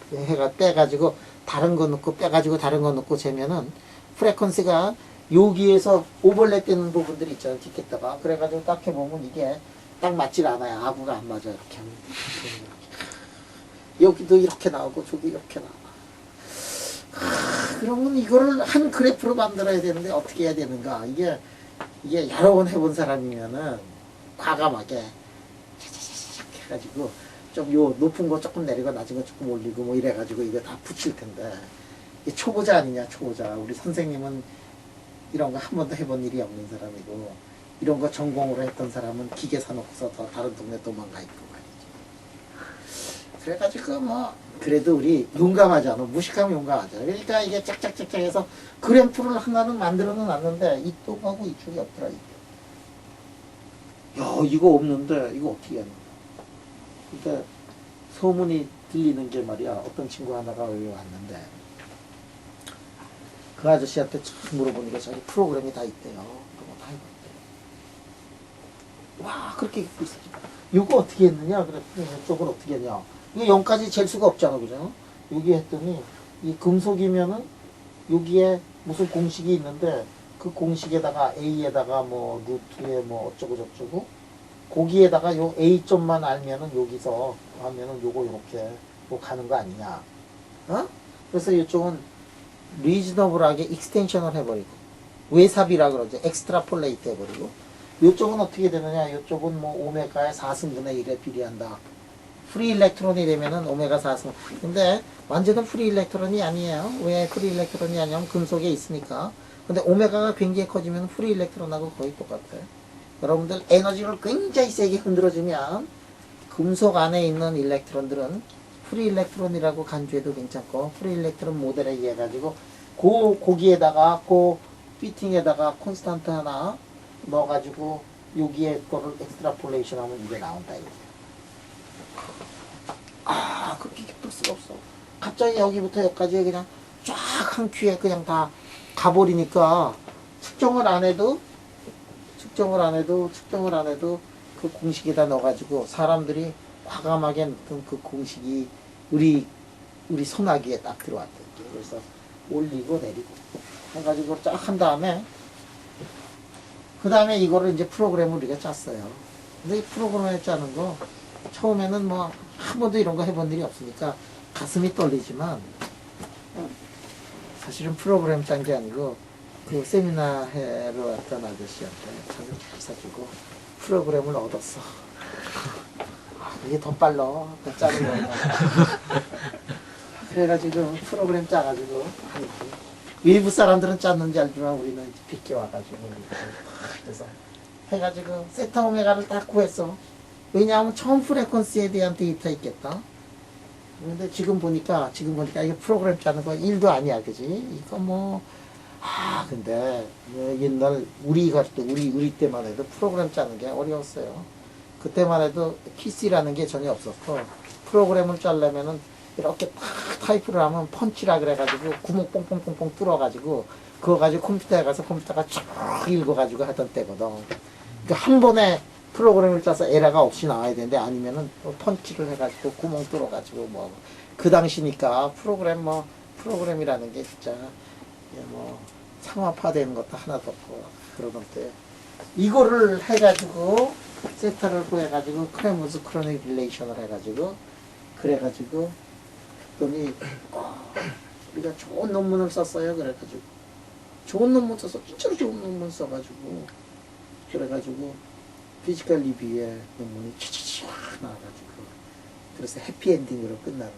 빼가지고 다른 거 넣고 빼가지고 다른 거 넣고 재면은 프레퀀시가 여기에서 오버랩 되는 부분들이 있잖아요. 디텍터가. 그래가지고 딱 해보면 이게 딱 맞질 않아요. 아구가 안 맞아요. 이렇게 하면. 여기도 이렇게 나오고 저기 이렇게 나와. 그러면 이거를 한 그래프로 만들어야 되는데 어떻게 해야 되는가? 이게 여러 번 해본 사람이면은 과감하게 샤샤샤샥 해가지고 좀 요 높은 거 조금 내리고 낮은 거 조금 올리고 뭐 이래가지고 이거 다 붙일 텐데 이게 초보자 아니냐 초보자. 우리 선생님은 이런 거 한 번도 해본 일이 없는 사람이고 이런 거 전공으로 했던 사람은 기계 사놓고서 더 다른 동네 도망가 있고 말이지. 그래가지고 뭐 그래도 우리 용감하잖아. 무식하면 용감하잖아. 그러니까 이게 짝짝짝짝 해서 그램프를 하나는 만들어는 놨는데 이쪽하고 이쪽이 없더라. 이게. 야 이거 없는데 이거 어떻게 하냐. 그러니까 소문이 들리는 게 말이야. 어떤 친구 하나가 여기 왔는데 그 아저씨한테 참 물어보니까 자기 프로그램이 다 있대요. 그거 다 해봤대요. 와 그렇게 있어. 이거 어떻게 했느냐? 그랬더니 이쪽을 어떻게 했냐? 이게 0까지 잴 수가 없잖아, 그죠? 여기 했더니 이 금속이면은 여기에 무슨 공식이 있는데 그 공식에다가 A에다가 뭐 루트에 뭐 어쩌고 저쩌고 거기에다가 요 A 점만 알면은 여기서 하면은 요거 요렇게 뭐 가는 거 아니냐? 어? 그래서 이쪽은 리즈너블하게 익스텐션을 해버리고 외삽이라 그러죠. 엑스트라폴레이트 해버리고 이쪽은 어떻게 되느냐? 이쪽은 뭐 오메가의 4승분의 1에 비례한다. 프리 일렉트론이 되면은 오메가 4승. 근데 완전한 프리 일렉트론이 아니에요. 왜 프리 일렉트론이 아니냐면 금속에 있으니까. 근데 오메가가 굉장히 커지면 프리 일렉트론하고 거의 똑같아요. 여러분들 에너지를 굉장히 세게 흔들어주면 금속 안에 있는 일렉트론들은 프리 일렉트론이라고 간주해도 괜찮고 프리 일렉트론 모델에 의해 가지고 거기에다가 피팅에다가 콘스탄트 하나 넣어가지고 여기에 거를 엑스트라폴레이션 하면 이게 나온다 이거예요. 아 그렇게 깊을 수가 없어. 갑자기 여기부터 여기까지 그냥 쫙 한 큐에 그냥 다 가버리니까 측정을 안 해도 그 공식에다 넣어가지고 사람들이 과감하게 넣던 그 공식이 우리 소나기에 딱 들어왔대. 그래서 올리고 내리고 해가지고 쫙 한 다음에 그 다음에 이거를 이제 프로그램을 우리가 짰어요. 근데 이 프로그램을 짜는 거 처음에는 뭐 한 번도 이런 거 해본 일이 없으니까 가슴이 떨리지만 사실은 프로그램 짠 게 아니고 그 세미나 해러 왔던 아저씨한테 차를 잘 사주고 프로그램을 얻었어. 이게 더 빨라. 그 짜는 거야. 그래가지고 프로그램 짜가지고 외부 사람들은 짰는지 알지만 우리는 비껴와가지고 그래서 해가지고 세타 오메가를 딱 구했어. 왜냐하면 처음 프레퀀시에 대한 데이터 있겠다. 근데 지금 보니까 이게 프로그램 짜는 거 1도 아니야, 그지? 이거 근데 옛날 우리 때만 해도 프로그램 짜는 게 어려웠어요. 그때만 해도 PC라는 게 전혀 없었고 프로그램을 짜려면은 이렇게 탁 타이프를 하면 펀치라 그래가지고 구멍 뽕뽕뽕뽕 뚫어가지고 그거 가지고 컴퓨터에 가서 컴퓨터가 쭉 읽어가지고 하던 때거든. 그러니까 한 번에 프로그램을 짜서 에러가 없이 나와야 되는데 아니면은 펀치를 해가지고 구멍 뚫어가지고 그 당시니까 프로그램이라는 게 진짜 상업화되는 것도 하나도 없고 그러던 때 이거를 해가지고 세타를 구해가지고 크레모스 크로닉 릴레이션을 해가지고 그래가지고 했더니 우리가 좋은 논문을 썼어요. 그래가지고 좋은 논문 써서 진짜로 좋은 논문 써가지고 그래가지고 피지컬 리뷰에 논문이 촤촤촤 나와가지고 그래서 해피엔딩으로 끝나는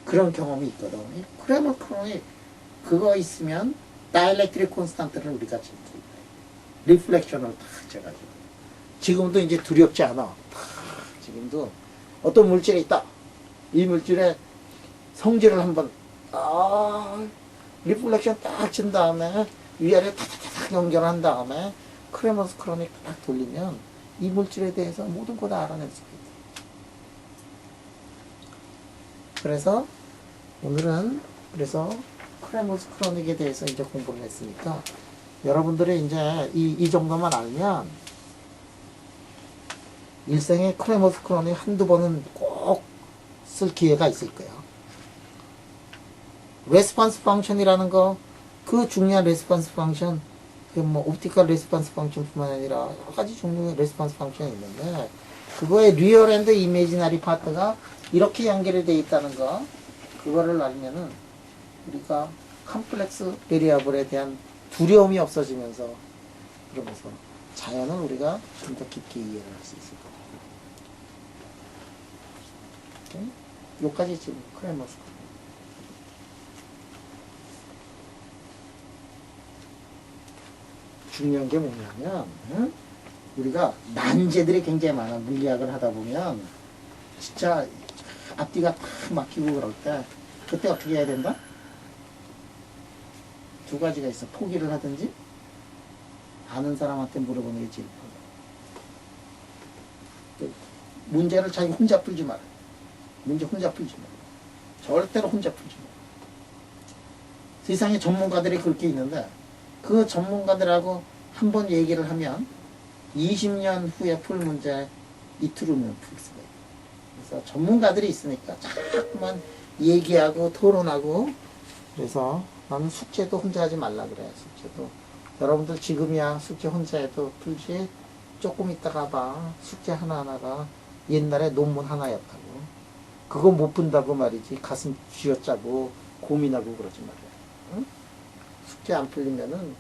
그런 경험이 있거든. 크레모 크로닉 그거 있으면 다이렉트릭 콘스탄트를 우리가 지금 리플렉션을 탁 재가지고 지금도 이제 두렵지 않아. 지금도 어떤 물질이 있다. 이 물질의 성질을 한번 리플렉션 딱 친 다음에 위아래 탁탁탁 연결한 다음에 크레모스 크로닉 딱 돌리면 이 물질에 대해서 모든 거 다 알아낼 수가 있다. 그래서 오늘은 크레모스 크로닉에 대해서 이제 공부를 했으니까 여러분들이 이제 이 정도만 알면 일생에 크레모스 크로닉 한두 번은 꼭 쓸 기회가 있을 거예요. 레스폰스 펑션이라는 거, 그 중요한 레스폰스 펑션, 옵티컬 레스폰스 펑션뿐만 아니라 여러 가지 종류의 레스폰스 펑션이 있는데 그거의 리얼 앤드 이미지너리 파트가 이렇게 연결이 되어 있다는 거, 그거를 알면은 우리가 컴플렉스 베리어블에 대한 두려움이 없어지면서 그러면서 자연을 우리가 좀 더 깊게 이해를 할 수 있을 거예요. 여기까지 지금 크레모스 중요한 게 뭐냐면 우리가 난제들이 굉장히 많아. 물리학을 하다 보면 진짜 앞뒤가 탁 막히고 그럴 때 그때 어떻게 해야 된다? 두 가지가 있어. 포기를 하든지 아는 사람한테 물어보는 게 제일 편해. 문제를 자기 혼자 풀지 마라. 문제 혼자 풀지 마라. 절대로 혼자 풀지 마라. 세상에 전문가들이 그렇게 있는데 그 전문가들하고 한번 얘기를 하면 20년 후에 풀 문제 이틀이면 풀 수가 있어요. 그래서 전문가들이 있으니까 자꾸만 얘기하고 토론하고. 그래서 나는 숙제도 혼자 하지 말라 그래. 숙제도 여러분들 지금이야 숙제 혼자 해도 풀지 조금 있다가 봐. 숙제 하나하나가 옛날에 논문 하나였다고. 그거 못 푼다고 말이지 가슴 쥐어짜고 고민하고 그러지 말이야. 응? 숙제 안 풀리면은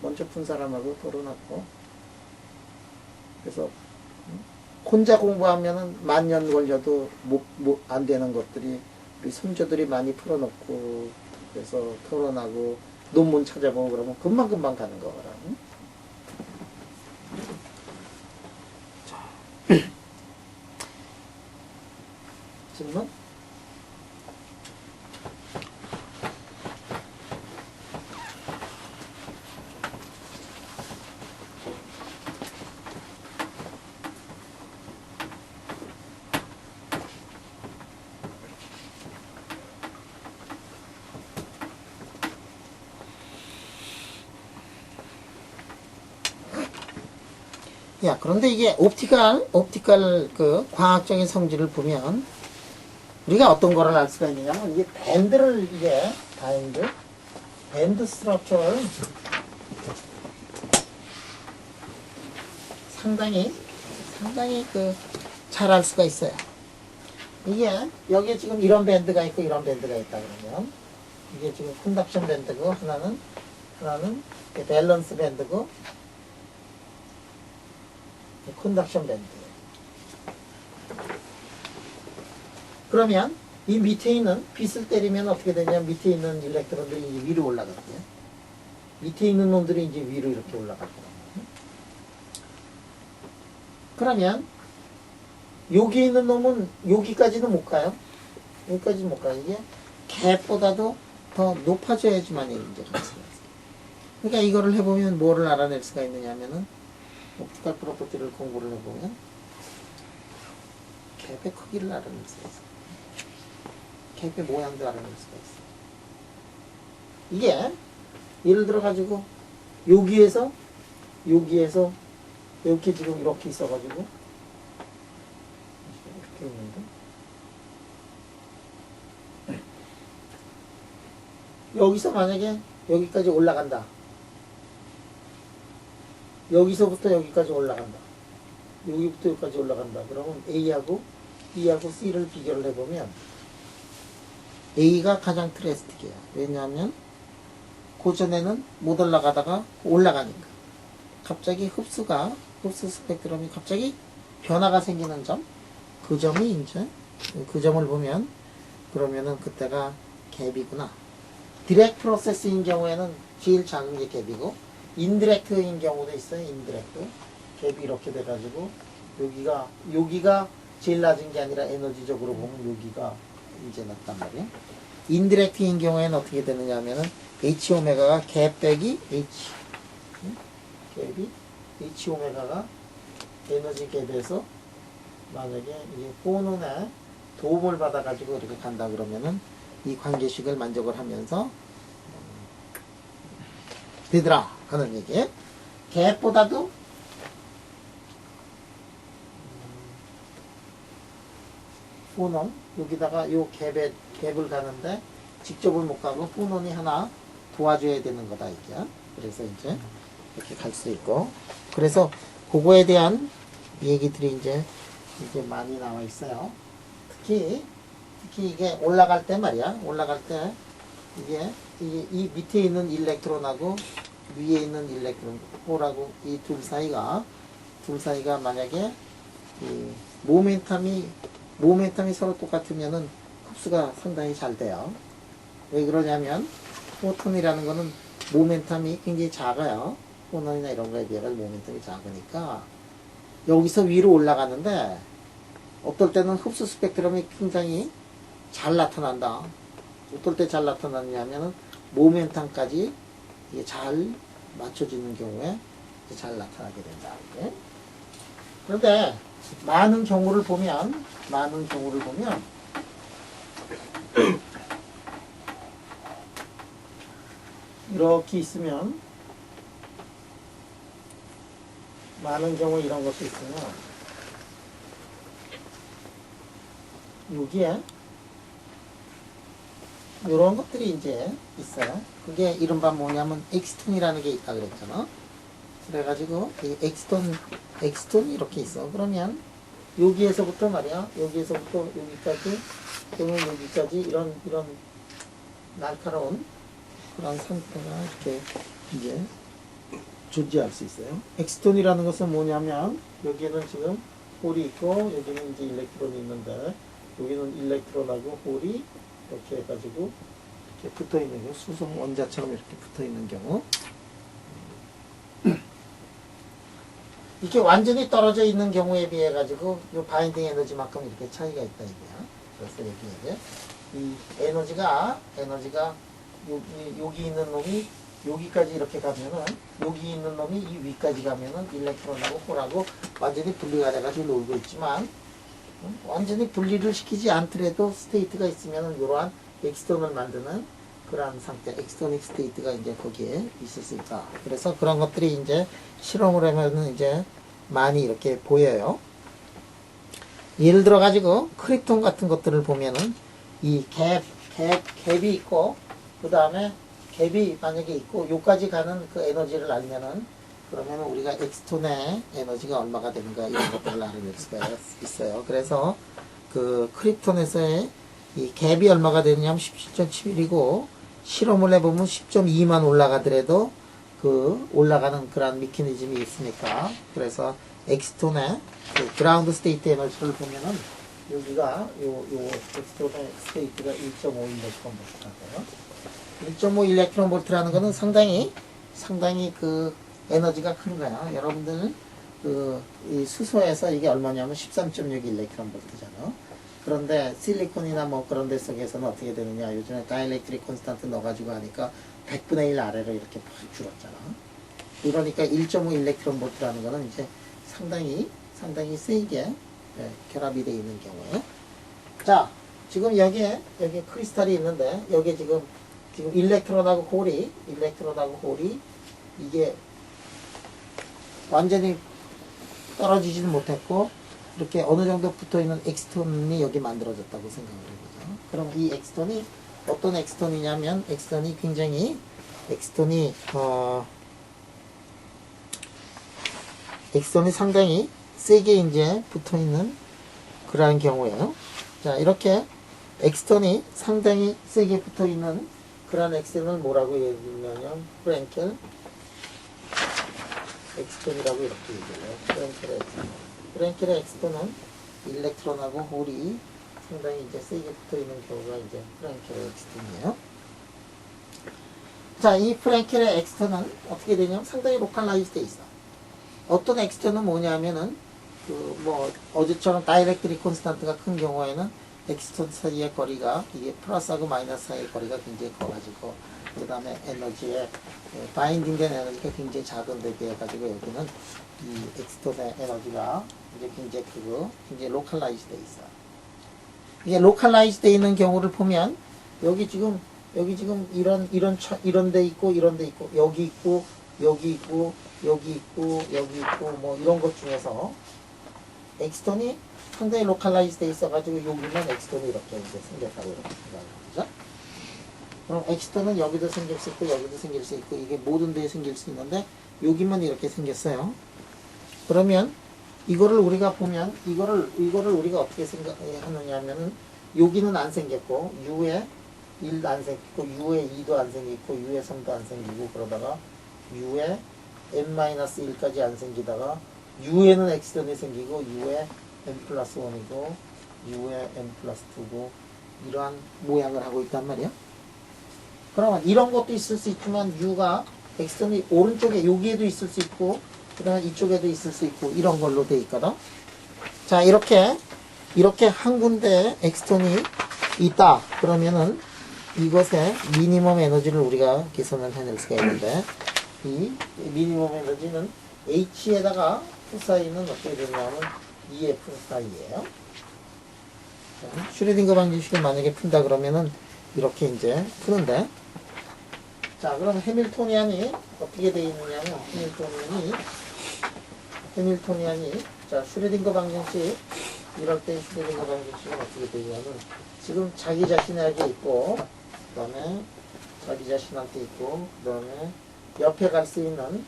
먼저 푼 사람하고 토론하고. 그래서 혼자 공부하면은 만년 걸려도 안 되는 것들이 우리 선조들이 많이 풀어놓고, 그래서 토론하고 논문 찾아보고 그러면 금방금방 가는 거라. 응? 자. 질문? 야, 그런데 이게 옵티컬 그 과학적인 성질을 보면 우리가 어떤 거를 알 수가 있느냐면, 이게 밴드 스트럭처를 상당히 잘 알 수가 있어요. 이게 여기에 지금 이런 밴드가 있고 이런 밴드가 있다 그러면, 이게 지금 컨덕션 밴드고 하나는 밸런스 밴드고 컨덕션 밴드. 그러면 이 밑에 있는 빛을 때리면 어떻게 되냐면, 밑에 있는 일렉트론들이 이제 위로 올라갔고요. 밑에 있는 놈들이 이제 위로 이렇게 올라갔거든요. 그러면 여기 있는 놈은 여기까지는 못 가요. 여기까지는 못 가요. 이게 갭보다도 더 높아져야지만 이제 갈 수가 있어요. 그러니까 이거를 해보면 뭐를 알아낼 수가 있느냐면은, 옵티컬 프로퍼티를 공부를 해보면 갭의 크기를 알아낼 수가 있어요. 갭의 모양도 알아낼 수가 있어요. 이게 예를 들어 가지고 여기에서 이렇게 지금 이렇게 있어가지고 이렇게 있는데, 여기서 만약에 여기까지 올라간다. 여기서부터 여기까지 올라간다. 여기부터 여기까지 올라간다. 그러면 A하고 B하고 C를 비교를 해보면 A가 가장 드레스틱해요. 왜냐하면 고전에는 못 올라가다가 올라가니까. 갑자기 흡수 스펙트럼이 갑자기 변화가 생기는 점, 그 점이 이제, 그 점을 보면, 그러면은 그때가 갭이구나. 디렉트 프로세스인 경우에는 제일 작은 게 갭이고, 인디렉트인 경우도 있어요. 인디렉트. 갭이 이렇게 돼가지고, 여기가 제일 낮은 게 아니라 에너지적으로 보면 여기가 이제 낮단 말이에요. 인디렉트인 경우에는 어떻게 되느냐 하면은, H 오메가가 갭 빼기 H. 갭이 H 오메가가 에너지 갭에서 만약에 이게 포논에 도움을 받아가지고 이렇게 간다 그러면은 이 관계식을 만족을 하면서 되더라 하는 얘기예요. 갭보다도 포논 여기다가 요 갭을 가는데 직접을 못 가고 포논이 하나 도와줘야 되는 거다 이게. 그래서 이제 이렇게 갈 수 있고, 그래서 그거에 대한 얘기들이 이제 많이 나와 있어요. 특히 이게 올라갈 때 말이야. 올라갈 때 이게 이 밑에 있는 일렉트론하고 위에 있는 일렉트론 호라고 이 둘 사이가 만약에 이 모멘텀이 서로 똑같으면은 흡수가 상당히 잘 돼요. 왜 그러냐면 포톤이라는 거는 모멘텀이 굉장히 작아요. 포논이나 이런 거에 비해 모멘텀이 작으니까 여기서 위로 올라가는데, 어떨 때는 흡수 스펙트럼이 굉장히 잘 나타난다. 어떨 때 잘 나타나냐면은 모멘텀까지 이게 잘 맞춰지는 경우에 잘 나타나게 된다. 이게. 그런데 많은 경우를 보면 이렇게 있으면 많은 경우에 이런 것도 있으면 여기에 이런 것들이 이제 있어요. 그게 이른바 뭐냐면 엑스톤이라는 게 있다 그랬잖아. 그래가지고 이 엑스톤이 이렇게 있어. 그러면 여기에서부터 말이야, 여기에서부터 여기까지 또는 여기까지 이런 날카로운 그런 상태가 이렇게 이제 존재할 수 있어요. 엑스톤이라는 것은 뭐냐면 여기는 지금 홀이 있고 여기는 이제 일렉트론이 있는데 여기는 일렉트론하고 홀이 이렇게 해가지고 이렇게 붙어 있는 경우, 수성 원자처럼 이렇게 붙어 있는 경우, 이렇게 완전히 떨어져 있는 경우에 비해 가지고 이 바인딩 에너지만큼 이렇게 차이가 있다 이거야. 그래서 여기 이제 이 에너지가 여기 있는 놈이 여기까지 이렇게 가면은, 여기 있는 놈이 이 위까지 가면은 일렉트론하고 홀하고 완전히 분리가 돼가지고 놀고 있지만, 완전히 분리를 시키지 않더라도 스테이트가 있으면은 이러한 엑스톤을 만드는 그러한 상태, 엑스토닉 스테이트가 이제 거기에 있을 수 있다. 그래서 그런 것들이 이제 실험을 하면은 이제 많이 이렇게 보여요. 예를 들어 가지고 크립톤 같은 것들을 보면은 이 갭이 있고, 그 다음에 갭이 만약에 있고 요까지 가는 그 에너지를 알면은, 그러면은 우리가 엑스톤의 에너지가 얼마가 되는가 이런 것들을 알아낼 수가 있어요. 그래서 그 크립톤에서의 이 갭이 얼마가 되느냐면 17.7이고 실험을 해보면 10.2만 올라가더라도 그 올라가는 그런 메커니즘이 있으니까, 그래서 엑스톤의 그 그라운드 스테이트 에너지를 보면은 여기가 요 엑스톤의 스테이트가 1.5 일렉트론 볼트라고요. 1.5 일렉트론 볼트라는 거는 상당히 그 에너지가 큰 거야. 여러분들 이 수소에서 이게 얼마냐면 13.6 일렉트론 볼트잖아. 그런데 실리콘이나 뭐 그런 데 속에서는 어떻게 되느냐, 요즘에 다이렉트릭 콘스탄트 넣어가지고 하니까 100분의 1 아래로 이렇게 팍 줄었잖아. 그러니까 1.5 일렉트론 볼트라는 거는 이제 상당히 세게 결합이 되어 있는 경우에, 자 지금 여기에 크리스탈이 있는데 여기에 지금 일렉트론하고 홀이 이게 완전히 떨어지지는 못했고 이렇게 어느 정도 붙어 있는 엑스톤이 여기 만들어졌다고 생각을 해보죠. 그럼 이 엑스톤이 어떤 엑스톤이냐면, 엑스톤이 상당히 세게 이제 붙어 있는 그러한 경우예요. 자, 이렇게 엑스톤이 상당히 세게 붙어 있는 그런 엑스톤을 뭐라고 얘기하냐면 프랭켈 엑스톤이라고 이렇게 얘기해요. 프랭켈의 엑스톤은 일렉트론하고 홀이 상당히 이제 세게 붙어 있는 경우가 이제 프랭켈의 엑스톤이에요. 자, 이 프랭켈의 엑스톤은 어떻게 되냐면 상당히 로컬라이즈 돼 있어. 어떤 엑스톤은 뭐냐면은 어제처럼 다이렉트리 콘스탄트가 큰 경우에는 엑스톤 사이의 거리가, 이게 플러스하고 마이너스 사이의 거리가 굉장히 커가지고, 그 다음에 에너지에 바인딩된 에너지가 굉장히 작은 데 비해 가지고 여기는 이 엑스톤의 에너지가 이제 굉장히 로컬라이즈 돼 있어. 이게 로컬라이즈 돼 있는 경우를 보면 여기 지금 이런 데 있고 여기 있고 뭐 이런 것 중에서 엑스톤이 상당히 로컬라이즈 돼 있어가지고 여기만 엑스톤이 이렇게 이제 생겼다고 이렇게 생각하죠. 그럼 엑스톤은 여기도 생길 수 있고 여기도 생길 수 있고 이게 모든 데에 생길 수 있는데 여기만 이렇게 생겼어요. 그러면 이거를 우리가 보면 이거를 우리가 어떻게 생각하느냐 하면은 여기는 안 생겼고 U에 1도 안 생기고 U에 2도 안 생기고 U에 3도 안 생기고, 그러다가 U에 n-1까지 안 생기다가 U에는 엑스톤이 생기고 U에 n 플러스 1이고 U에 n 플러스 2고 이러한 모양을 하고 있단 말이야. 그러면 이런 것도 있을 수 있지만 U가 엑스톤이 오른쪽에 여기에도 있을 수 있고 그 다음에 이쪽에도 있을 수 있고 이런 걸로 돼 있거든. 자, 이렇게 한 군데에 엑스톤이 있다 그러면은 이것의 미니멈 에너지를 우리가 계산을 해낼 수가 있는데, 이 미니멈 에너지는 H에다가 사인은 어떻게 되냐면 EF 사이예요. 슈레딩거 방정식을 만약에 푼다 그러면은 이렇게 이제 푸는데, 자, 그럼 해밀토니안이 어떻게 되어 있느냐면 해밀토니안이 해밀토니안이, 자, 슈레딩거 방정식, 이럴 때 슈레딩거 방정식은 어떻게 되냐면, 지금 자기 자신에게 있고, 그 다음에 자기 자신한테 있고, 그 다음에 옆에 갈 수 있는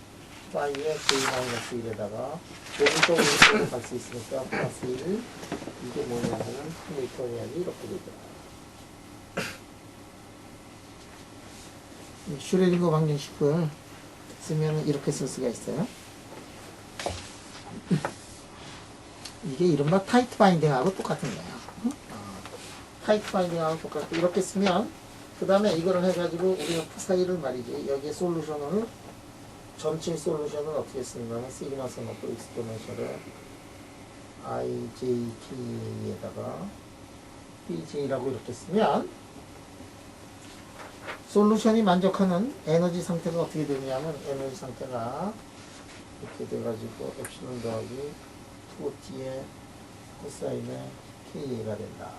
파이의 j-1에다가 오른쪽으로 갈 수 있으니까 플러스 1, 이게 뭐냐면은 해밀토니안이 이렇게 되더라. 슈레딩거 방정식을 쓰면 이렇게 쓸 수가 있어요. 이게 이른바 타이트 바인딩하고 똑같은 거예요. 타이트 바인딩하고 똑같고 이렇게 쓰면 그 다음에 이거를 해가지고 우리가 사이를 말이지 여기에 솔루션을 전체 솔루션을 어떻게 쓰냐면 시그마 써놓고 익스포넨셜을 ijk에다가 bj라고 이렇게 쓰면 솔루션이 만족하는 에너지 상태가 어떻게 되냐면 에너지 상태가 이렇게 돼가지고 엡실론 더하기 2t의 코사인의 k가 된다.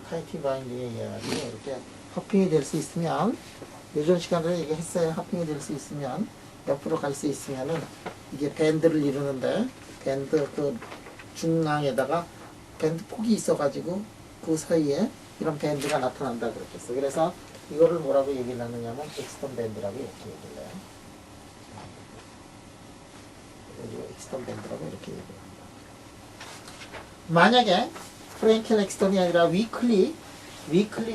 타이트 바인딩의 이야기 이렇게 합핑이 될 수 있으면 요전 시간에 이게 했어요. 합핑이 될 수 있으면 옆으로 갈 수 있으면은 이게 밴드를 이루는데 밴드 그 중앙에다가 밴드 폭이 있어가지고 그 사이에 이런 밴드가 나타난다 그랬겠어. 그래서 이거를 뭐라고 얘기를 하느냐면 엑스턴 밴드라고 이렇게 얘기를 해요. 그리고 엑스턴 밴드라고 이렇게 얘기를 합니다. 만약에 프랭켈 엑스턴이 아니라 위클리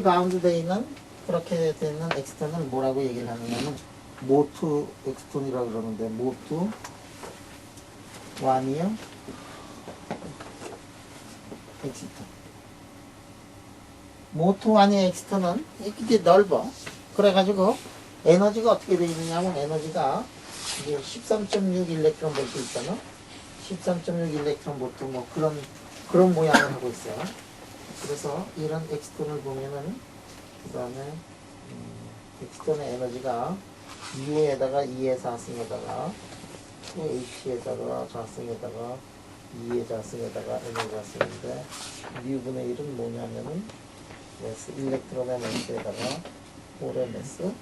바운드 되어 있는 그렇게 되는 엑스턴을 뭐라고 얘기를 하느냐면 모투 엑스턴이라고 그러는데 모투 완이요 엑스턴. 모투 완이의 엑스턴은 이렇게 넓어. 그래가지고 에너지가 어떻게 되어 있느냐면 에너지가 이게 13.6 일렉트론 볼트 있잖아. 13.6 일렉트론 볼트 뭐 그런 모양을 하고 있어요. 그래서 이런 엑스턴을 보면은 그 다음에 엑스턴의 에너지가 U에다가 2의 4승에다가 H에다가 좌승에다가 2의 좌승에다가 N의 좌승인데 U분의 1은 뭐냐면은 매스, 일렉트론의 매스에다가 홀의 매스.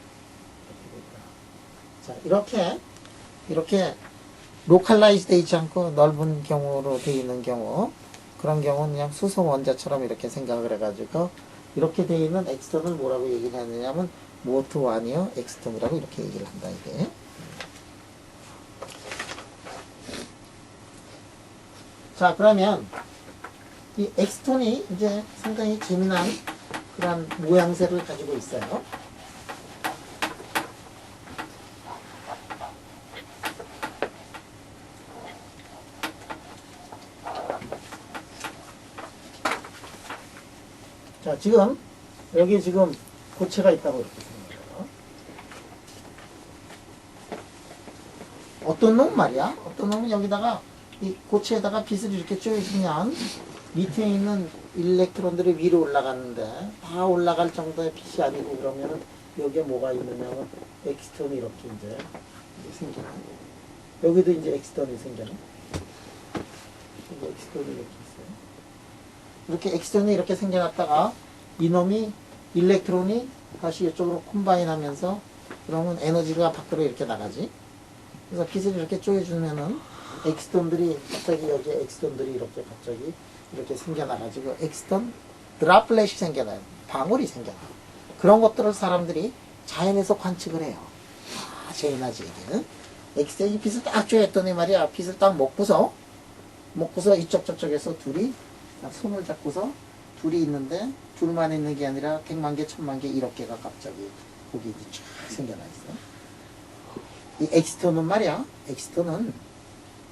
자, 이렇게 로컬라이즈 되어 있지 않고 넓은 경우로 되어 있는 경우, 그런 경우는 그냥 수소 원자처럼 이렇게 생각을 해가지고 이렇게 되어 있는 엑스턴을 뭐라고 얘기를 하느냐면 모트 완이어 엑스턴이라고 이렇게 얘기를 한다 이게. 자, 그러면 이 엑스턴이 이제 상당히 재미난 그런 모양새를 가지고 있어요. 자, 지금 여기 지금 고체가 있다고 이렇게 생각해요. 어떤 놈 말이야? 어떤 놈은 여기다가 이 고체에다가 빛을 이렇게 쪼여주면 밑에 있는 일렉트론들이 위로 올라가는데 다 올라갈 정도의 빛이 아니고 그러면은 여기에 뭐가 있느냐면 엑스턴이 이렇게 이제 생겨나. 여기도 이제 엑스턴이 생겨나. 엑스턴이 이렇게 있어요. 이렇게 엑스턴이 이렇게 생겨났다가 이놈이 일렉트론이 다시 이쪽으로 콤바인 하면서 그러면 에너지가 밖으로 이렇게 나가지. 그래서 빛을 이렇게 쪼여주면은 엑스턴들이 갑자기 여기에 엑스턴들이 이렇게 갑자기 이렇게 생겨나가지고 엑스턴 드랍렛이 생겨나요. 방울이 생겨나. 그런 것들을 사람들이 자연에서 관측을 해요. 아, 재미나지 이게는. 엑스턴이 빛을 딱 쪼였더니 말이야. 빛을 딱 먹고서 이쪽 저쪽에서 둘이 손을 잡고서 둘이 있는데 둘만 있는 게 아니라 100만 개, 1000만 개, 1억 개가 갑자기 거기 이제 쫙 생겨나 있어. 이 엑스턴은 말이야.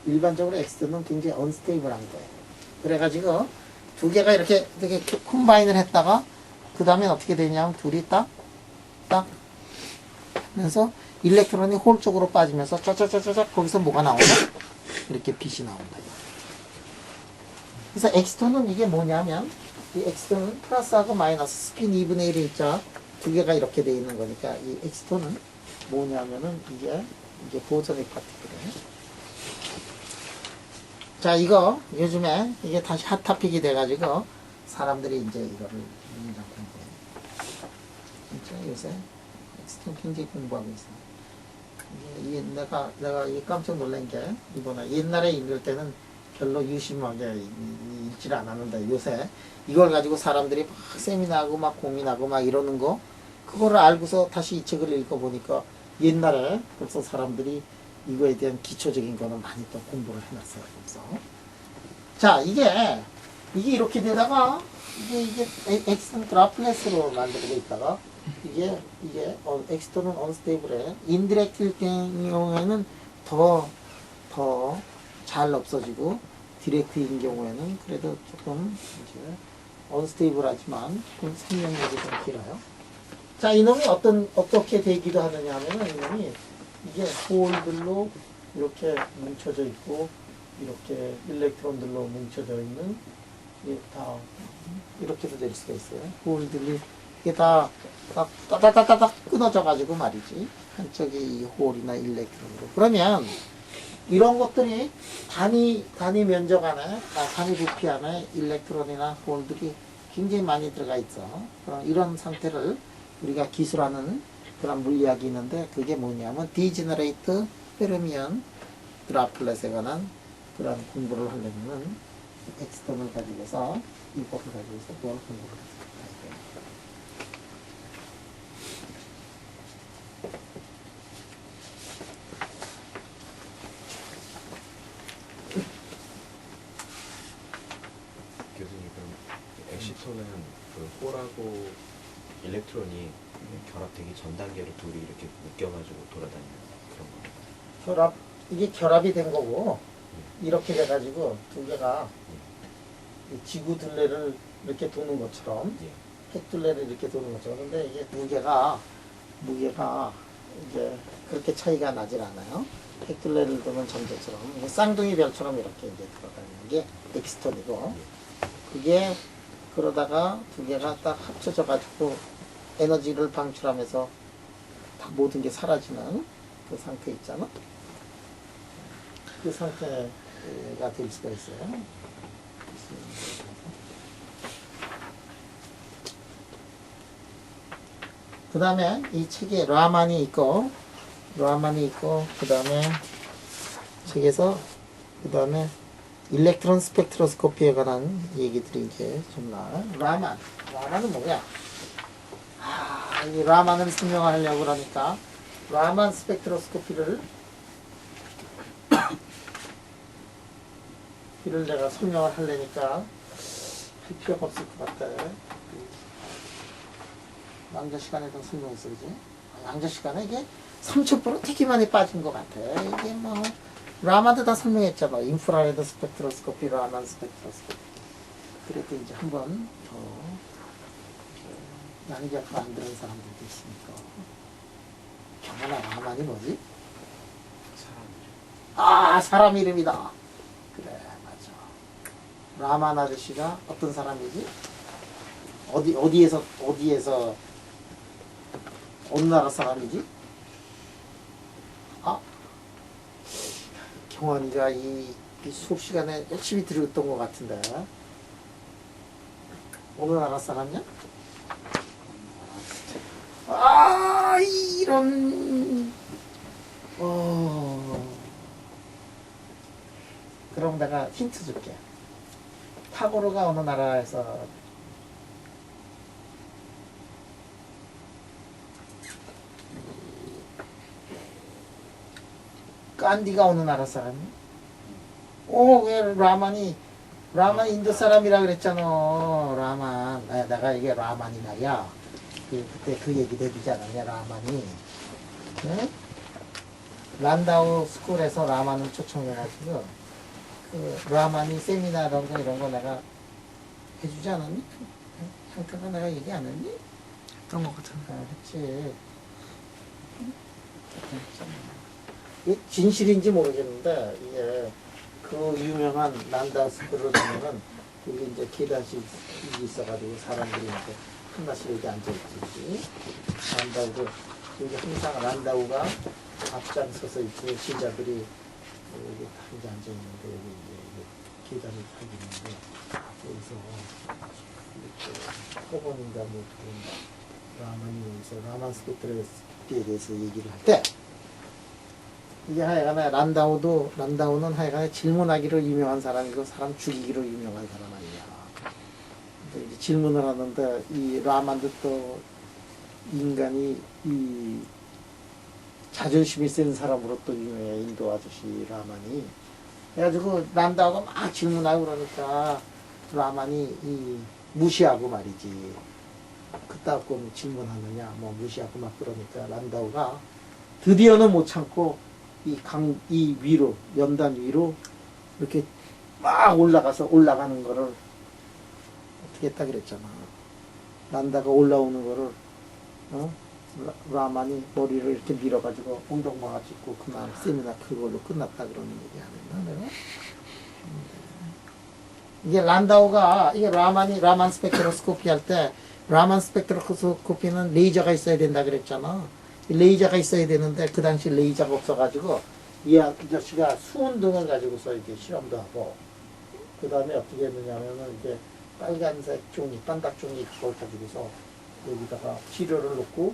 일반적으로 엑스턴은 굉장히 언스테이블한 거예요. 그래가지고 두 개가 이렇게 되게 콤바인을 했다가 그 다음에 어떻게 되냐면 둘이 딱 하면서 일렉트론이 홀 쪽으로 빠지면서 쩌쩌쩌쩌 거기서 뭐가 나온다? 이렇게 빛이 나온다. 그래서 엑스톤은 이게 뭐냐면 이 엑스톤은 플러스하고 마이너스 스핀 2분의 1이 있죠. 두 개가 이렇게 돼 있는 거니까 이 엑스톤은 뭐냐면은 이게 보소닉 파티클이에요. 자, 이거 요즘에 이게 다시 핫토픽이 돼가지고 사람들이 이제 이거를 진짜 요새 엑스턴 굉장히 공부하고 있어요. 내가 이게 깜짝 놀란 게, 이번에 옛날에 읽을 때는 별로 유심하게 읽질 않았는데, 요새 이걸 가지고 사람들이 막 세미나하고 막 고민하고 막 이러는 거, 그거를 알고서 다시 이 책을 읽어보니까 옛날에 벌써 사람들이 이거에 대한 기초적인 거는 많이 또 공부를 해놨어요. 벌써. 자, 이게 이렇게 되다가, 이게 엑스턴 드라플레스로 만들고 있다가, 이게 엑스턴은 언스테이블해. 인디렉트일 경우에는 더 잘 없어지고, 디렉트인 경우에는 그래도 조금 이제 언스테이블하지만 그 생명력이 좀 길어요. 자, 이놈이 어떻게 되기도 하느냐 하면은, 이놈이 이게 홀들로 이렇게 뭉쳐져 있고, 이렇게 일렉트론들로 뭉쳐져 있는, 이게 다 이렇게도 될 수가 있어요. 홀들이 이게 다 따다다다닥 끊어져 가지고 말이지, 한쪽이 이 홀이나 일렉트론으로. 그러면 이런 것들이 단위 면적 안에, 단위 부피 안에 일렉트론이나 홀들이 굉장히 많이 들어가 있어. 이런 상태를 우리가 기술하는 그런 물리학이 있는데, 그게 뭐냐면 디제너레이트 페르미언 드라플렛에 관한 그런 공부를 하려면은 엑스턴을 가지고서, 이법을 가지고서 그걸 공부를 해야 돼요. 교수님, 그럼 엑시톤은 그 홀하고 일렉트론이 결합되기 전 단계로 둘이 이렇게 묶여가지고 돌아다니는 그런 거. 이게 결합이 된 거고, 이렇게 돼가지고 두 개가 이 지구 둘레를 이렇게 도는 것처럼, 핵 둘레를 이렇게 도는 것처럼. 근데 이게 무게가 이제 그렇게 차이가 나질 않아요. 핵 둘레를 도는 전체처럼 쌍둥이 별처럼 이렇게 이제 들어가는 게 엑스톤이고, 그게 그러다가 두 개가 딱 합쳐져 가지고 에너지를 방출하면서 다 모든 게 사라지는 그 상태 있잖아. 그 상태가 될 수가 있어요. 그 다음에 이 책에 라만이 있고, 그 다음에 책에서, 그 다음에 일렉트론 스펙트로스코피에 관한 얘기들이 이제 좀 나와요. 라만은 뭐냐? 이 라만을 설명하려고 그러니까, 라만 스펙트로스코피를 내가 설명을 하려니까 할 필요가 없을 것 같아. 양자 시간에도 설명했어, 그지? 양자 시간에 이게 30% 되게 많이 빠진 것 같아. 이게 뭐, 라만도 다 설명했잖아. 인프라레드 스펙트로스코피, 라만 스펙트로스코피. 그래도 이제 한 번 더, 양자표 안 들은 사람들도 있으니까. 경하나 라만이 뭐지? 사람 이름이다. 그래, 맞아. 라만 아저씨가 어떤 사람이지? 어디에서 어느 나라 사람이지? 경환이가 이 수업 시간에 열심히 들었던 것 같은데, 어느 나라 사람이야? 이런. 그럼 내가 힌트 줄게. 타고르가 어느 나라에서, 깐디가 어느 나라 사람이야? 왜 라만 인도 사람이라 그랬잖아. 라만. 내가 이게 라만이 말이야. 그때 그 얘기도 해주지 않았냐, 라만이. 응? 란다우 스쿨에서 라만을 초청해가지고, 라만이 세미나 이런 거 내가 해주지 않았니? 잠깐만 내가 얘기 안 했니? 했던 것 같은데. 했지. 이게 진실인지 모르겠는데, 이게 그 유명한 란다우 스쿨을 보면은, 여기 이제 계단식이 있어가지고 사람들이 이제 하나씩 여기 앉아있지. 란다우도, 여기 항상 란다우가 앞장서서 있고, 신자들이 여기 다 이제 앉아있는데, 여기 이제 계단이 딱 있는데, 여기서 이렇게 허번인가 뭐 그런, 라만이 여기서 라만 스펙트로스코피에 대해서 얘기를 할 때, 이게 하여간에 란다우는 하여간에 질문하기로 유명한 사람이고 사람 죽이기로 유명한 사람 아니야. 근데 이제 질문을 하는데 이 라만도 또 인간이 이 자존심이 센 사람으로 또 유명해. 인도 아저씨 라만이. 그래가지고 란다우가 막 질문하고 그러니까 라만이 이 무시하고 말이지. 그따고 질문하느냐 뭐 무시하고 막 그러니까 란다우가 드디어는 못 참고 이 위로 연단 위로 이렇게 막 올라가는 거를 어떻게 했다 그랬잖아. 란다가 올라오는 거를 라만이 머리를 이렇게 밀어가지고 엉덩방아 찍고 그날 세미나 그걸로 끝났다 그러는 얘기 안 했나 내가? 이게 란다우가 이게 라만 스펙트로스코피 할 때 라만 스펙트로스코피는 레이저가 있어야 된다 그랬잖아. 레이저가 있어야 되는데 그 당시 레이저가 없어가지고 이 아저씨가 수은등을 가지고서 이렇게 실험도 하고 그 다음에 어떻게 했느냐면은 이제 빨간색 종이 단딱 종이 그걸 가지고서 여기다가 지료를 놓고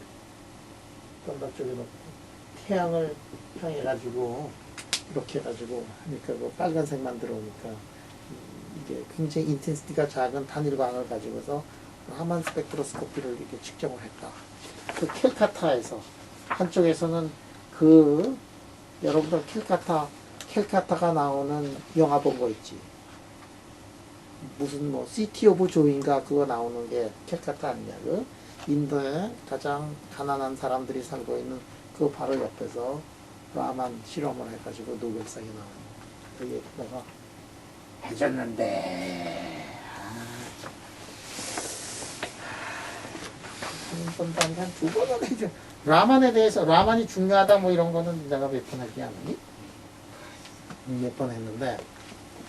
단딱 종이 놓고 태양을 향해 가지고 이렇게 해가지고 하니까 그 빨간색만 들어오니까 이게 굉장히 인텐시티가 작은 단일광을 가지고서 라만 스펙트로스코피를 이렇게 측정을 했다. 그 캘카타에서 한쪽에서는 그 여러분들 캘카타가 나오는 영화 본 거 있지. 무슨 뭐 시티 오브 조인가 그거 나오는 게 캘카타 아니냐. 그 인도의 가장 가난한 사람들이 살고 있는 그 바로 옆에서 라만 실험을 해가지고 노벨상이 나오는 그게 내가 해줬는데 한 2번은 해줘. 라만에 대해서 라만이 중요하다 뭐 이런 거는 내가 몇 번 하지 않았니? 몇 번 했는데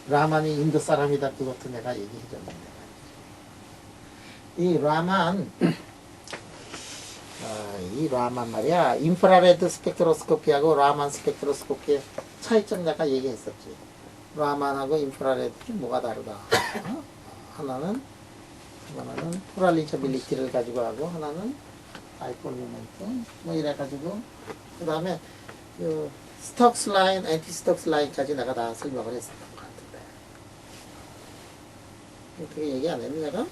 라만이 인도 사람이다 그것도 내가 얘기해줬는데 이 라만 말이야 인프라레드 스펙트로스코피하고 라만 스펙트로스코피의 차이점 내가 얘기했었지. 라만하고 인프라레드 뭐가 다르다. 하나는 포랄리저빌리티를 가지고 하고 하나는 아이폰 모멘트 뭐 이래가지고 그 다음에 그 스톡스 라인, 앤티 스톡스 라인까지 내가 다 설명을 했었던 것 같은데 어떻게 얘기 안 했니 내가?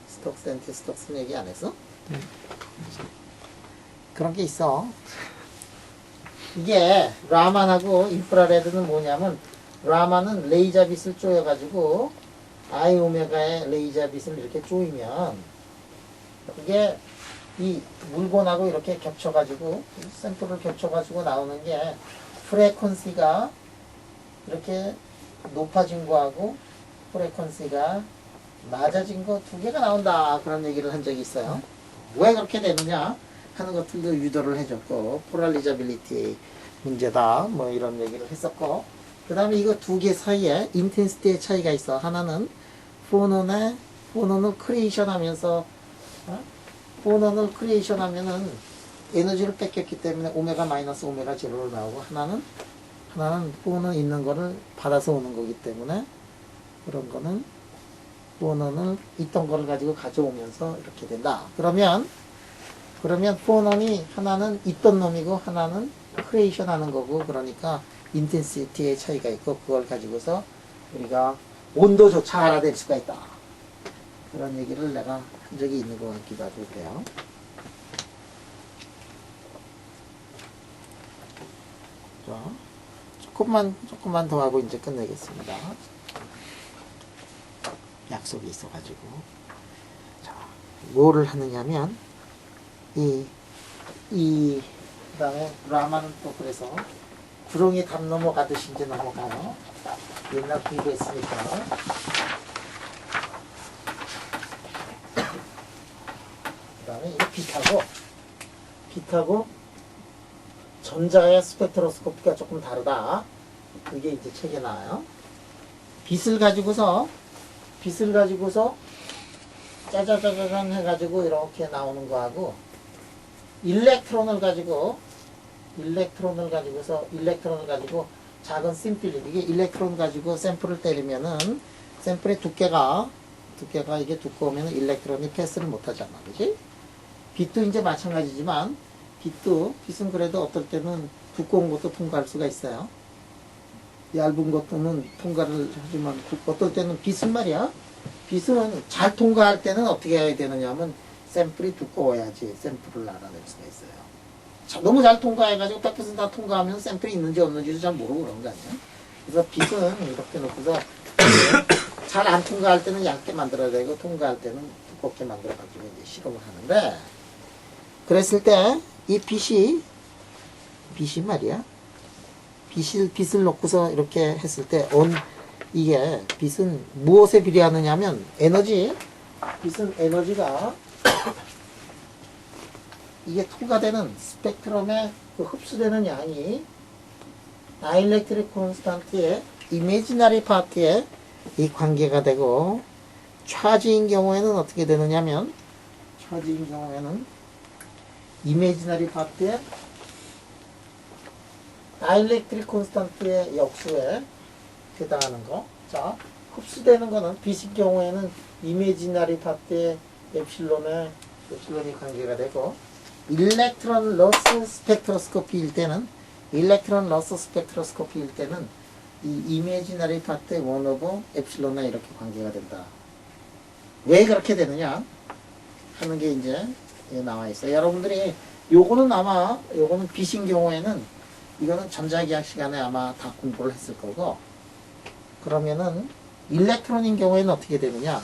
스톡스, 앤티 스톡스는 얘기 안 했어? 그런 게 있어. 이게 라만하고 인프라레드는 뭐냐면 라만은 레이저 빛을 쪼여가지고 I 오메가의 레이저 빛을 이렇게 쪼이면 그게 이 물건하고 이렇게 겹쳐가지고 샘플을 겹쳐가지고 나오는 게 프레퀀시가 이렇게 높아진 거하고 프레퀀시가 낮아진 거 두 개가 나온다 그런 얘기를 한 적이 있어요. 왜 그렇게 되느냐 하는 것들도 유도를 해줬고 포랄리저빌리티 문제다 뭐 이런 얘기를 했었고 그 다음에 이거 두 개 사이에 인텐시티의 차이가 있어. 하나는 포논을 크리에이션 하면서 포논을 크리에이션 하면은 에너지를 뺏겼기 때문에 오메가 마이너스 오메가 제로로 나오고 하나는 포논 있는 거를 받아서 오는 거기 때문에 그런 거는 포논을 있던 거를 가지고 가져오면서 이렇게 된다. 그러면 포논이 하나는 있던 놈이고 하나는 크리에이션 하는 거고 그러니까 인텐시티의 차이가 있고 그걸 가지고서 우리가 온도조차 알아낼 수가 있다. 그런 얘기를 내가 한 적이 있는 것 같기도 하고 그래요. 자, 조금만 더 하고 이제 끝내겠습니다. 약속이 있어가지고. 자, 뭐를 하느냐면, 그 다음에 라마는 또 그래서 구렁이 담 넘어가듯이 이제 넘어가요. 옛날 공부했으니까. 그 다음에 이 빛하고 전자의 스펙트로스코피가 조금 다르다. 그게 이제 책에 나와요. 빛을 가지고서 짜자자자잔 해가지고 이렇게 나오는 거하고 일렉트론을 가지고 작은 심필릿 이게 일렉트론 가지고 샘플을 때리면은 샘플의 두께가 이게 두꺼우면 일렉트론이 패스를 못하잖아, 그지? 빛도 이제 마찬가지지만 빛은 그래도 어떨 때는 두꺼운 것도 통과할 수가 있어요. 얇은 것도는 통과를 하지만 어떨 때는 빛은 말이야. 빛은 잘 통과할 때는 어떻게 해야 되느냐 하면 샘플이 두꺼워야지 샘플을 알아낼 수가 있어요. 너무 잘 통과해가지고 100% 다 통과하면 샘플이 있는지 없는지도 잘 모르고 그런 거 아니야. 그래서 빛은 이렇게 놓고서 잘 안 통과할 때는 얇게 만들어야 되고 통과할 때는 두껍게 만들어가지고 이제 실험을 하는데, 그랬을 때 이 빛이 말이야. 빛을 놓고서 이렇게 했을 때 이게 빛은 무엇에 비례하느냐 하면 에너지. 빛은 에너지가 이게 통과되는 스펙트럼에 그 흡수되는 양이 다이일렉트릭 콘스탄트의 이미지너리 파트에 이 관계가 되고, 차지인 경우에는 어떻게 되느냐면, 차지인 경우에는 이미지너리 파트에 다이일렉트릭 콘스탄트의 역수에 해당하는 거. 자, 흡수되는 거는 빛인 경우에는 이미지너리 파트의 엡실론이 관계가 되고, 일렉트론 러스 스펙트로스코피일 때는 이 이미지너리 파트의 1/에 이렇게 관계가 된다. 왜 그렇게 되느냐 하는 게 이제 나와 있어요. 여러분들이 요거는 빛인 경우에는 이거는 전자기학 시간에 아마 다 공부를 했을 거고, 그러면은 일렉트론인 경우에는 어떻게 되느냐,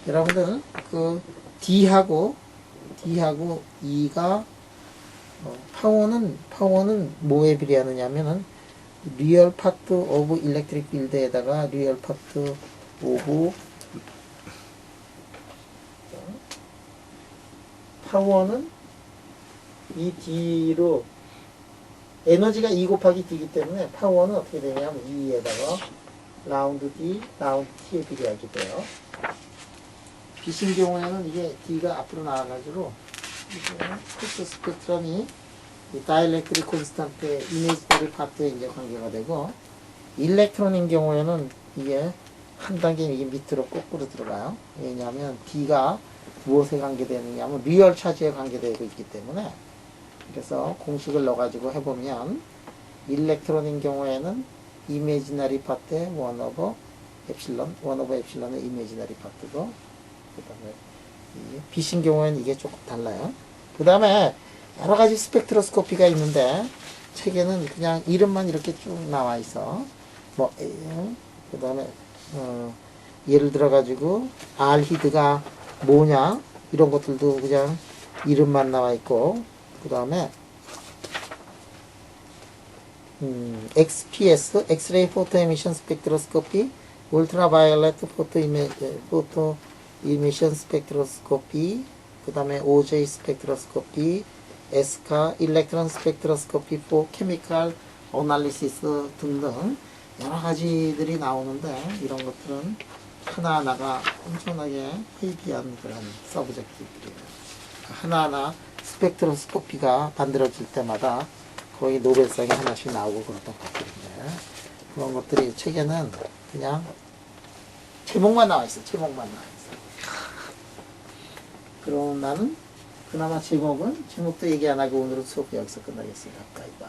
여러분들 그 D하고 E가 파워는 뭐에 비례하느냐 하면은 리얼 파트 오브 일렉트릭 필드에다가 리얼 파트 오브 파워는 이 D로 에너지가 E 곱하기 D이기 때문에 파워는 어떻게 되냐면 E에다가 라운드 D, 라운드 T에 비례하게 돼요. 빛인 경우에는 이게 D가 앞으로 나와가지고 크로스 스펙트럼이 이 다이일렉트릭 콘스탄트의 이미지너리 파트에 이제 관계가 되고, 일렉트론인 경우에는 이게 한 단계 이게 밑으로 거꾸로 들어가요. 왜냐하면 D가 무엇에 관계되느냐 하면 리얼 차지에 관계되고 있기 때문에. 그래서 공식을 넣어가지고 해보면 일렉트론인 경우에는 이미지너리 파트의 1/에 의 이미지너리 파트고, 그 다음에 빛인 경우에는 이게 조금 달라요. 그 다음에 여러 가지 스펙트로스코피가 있는데 책에는 그냥 이름만 이렇게 쭉 나와 있어. 그 다음에 예를 들어 가지고 알히드가 뭐냐 이런 것들도 그냥 이름만 나와 있고, 그 다음에 XPS, X-ray photo emission spectroscopy, ultraviolet photo emission spectroscopy, 그 다음에 OJ spectroscopy, ESCA, electron spectroscopy for chemical analysis 등등 여러 가지들이 나오는데, 이런 것들은 하나하나가 엄청나게 헤비한 그런 서브젝트들이에요. 하나하나 스펙트로스코피가 만들어질 때마다 거의 노벨상이 하나씩 나오고 그러던 것들인데, 그런 것들이 책에는 그냥 제목만 나와 있어. 제목만 나와 있어. 그럼 나는 그나마 제목도 얘기 안 하고 오늘은 수업 여기서 끝나겠습니다. 가까이 봐.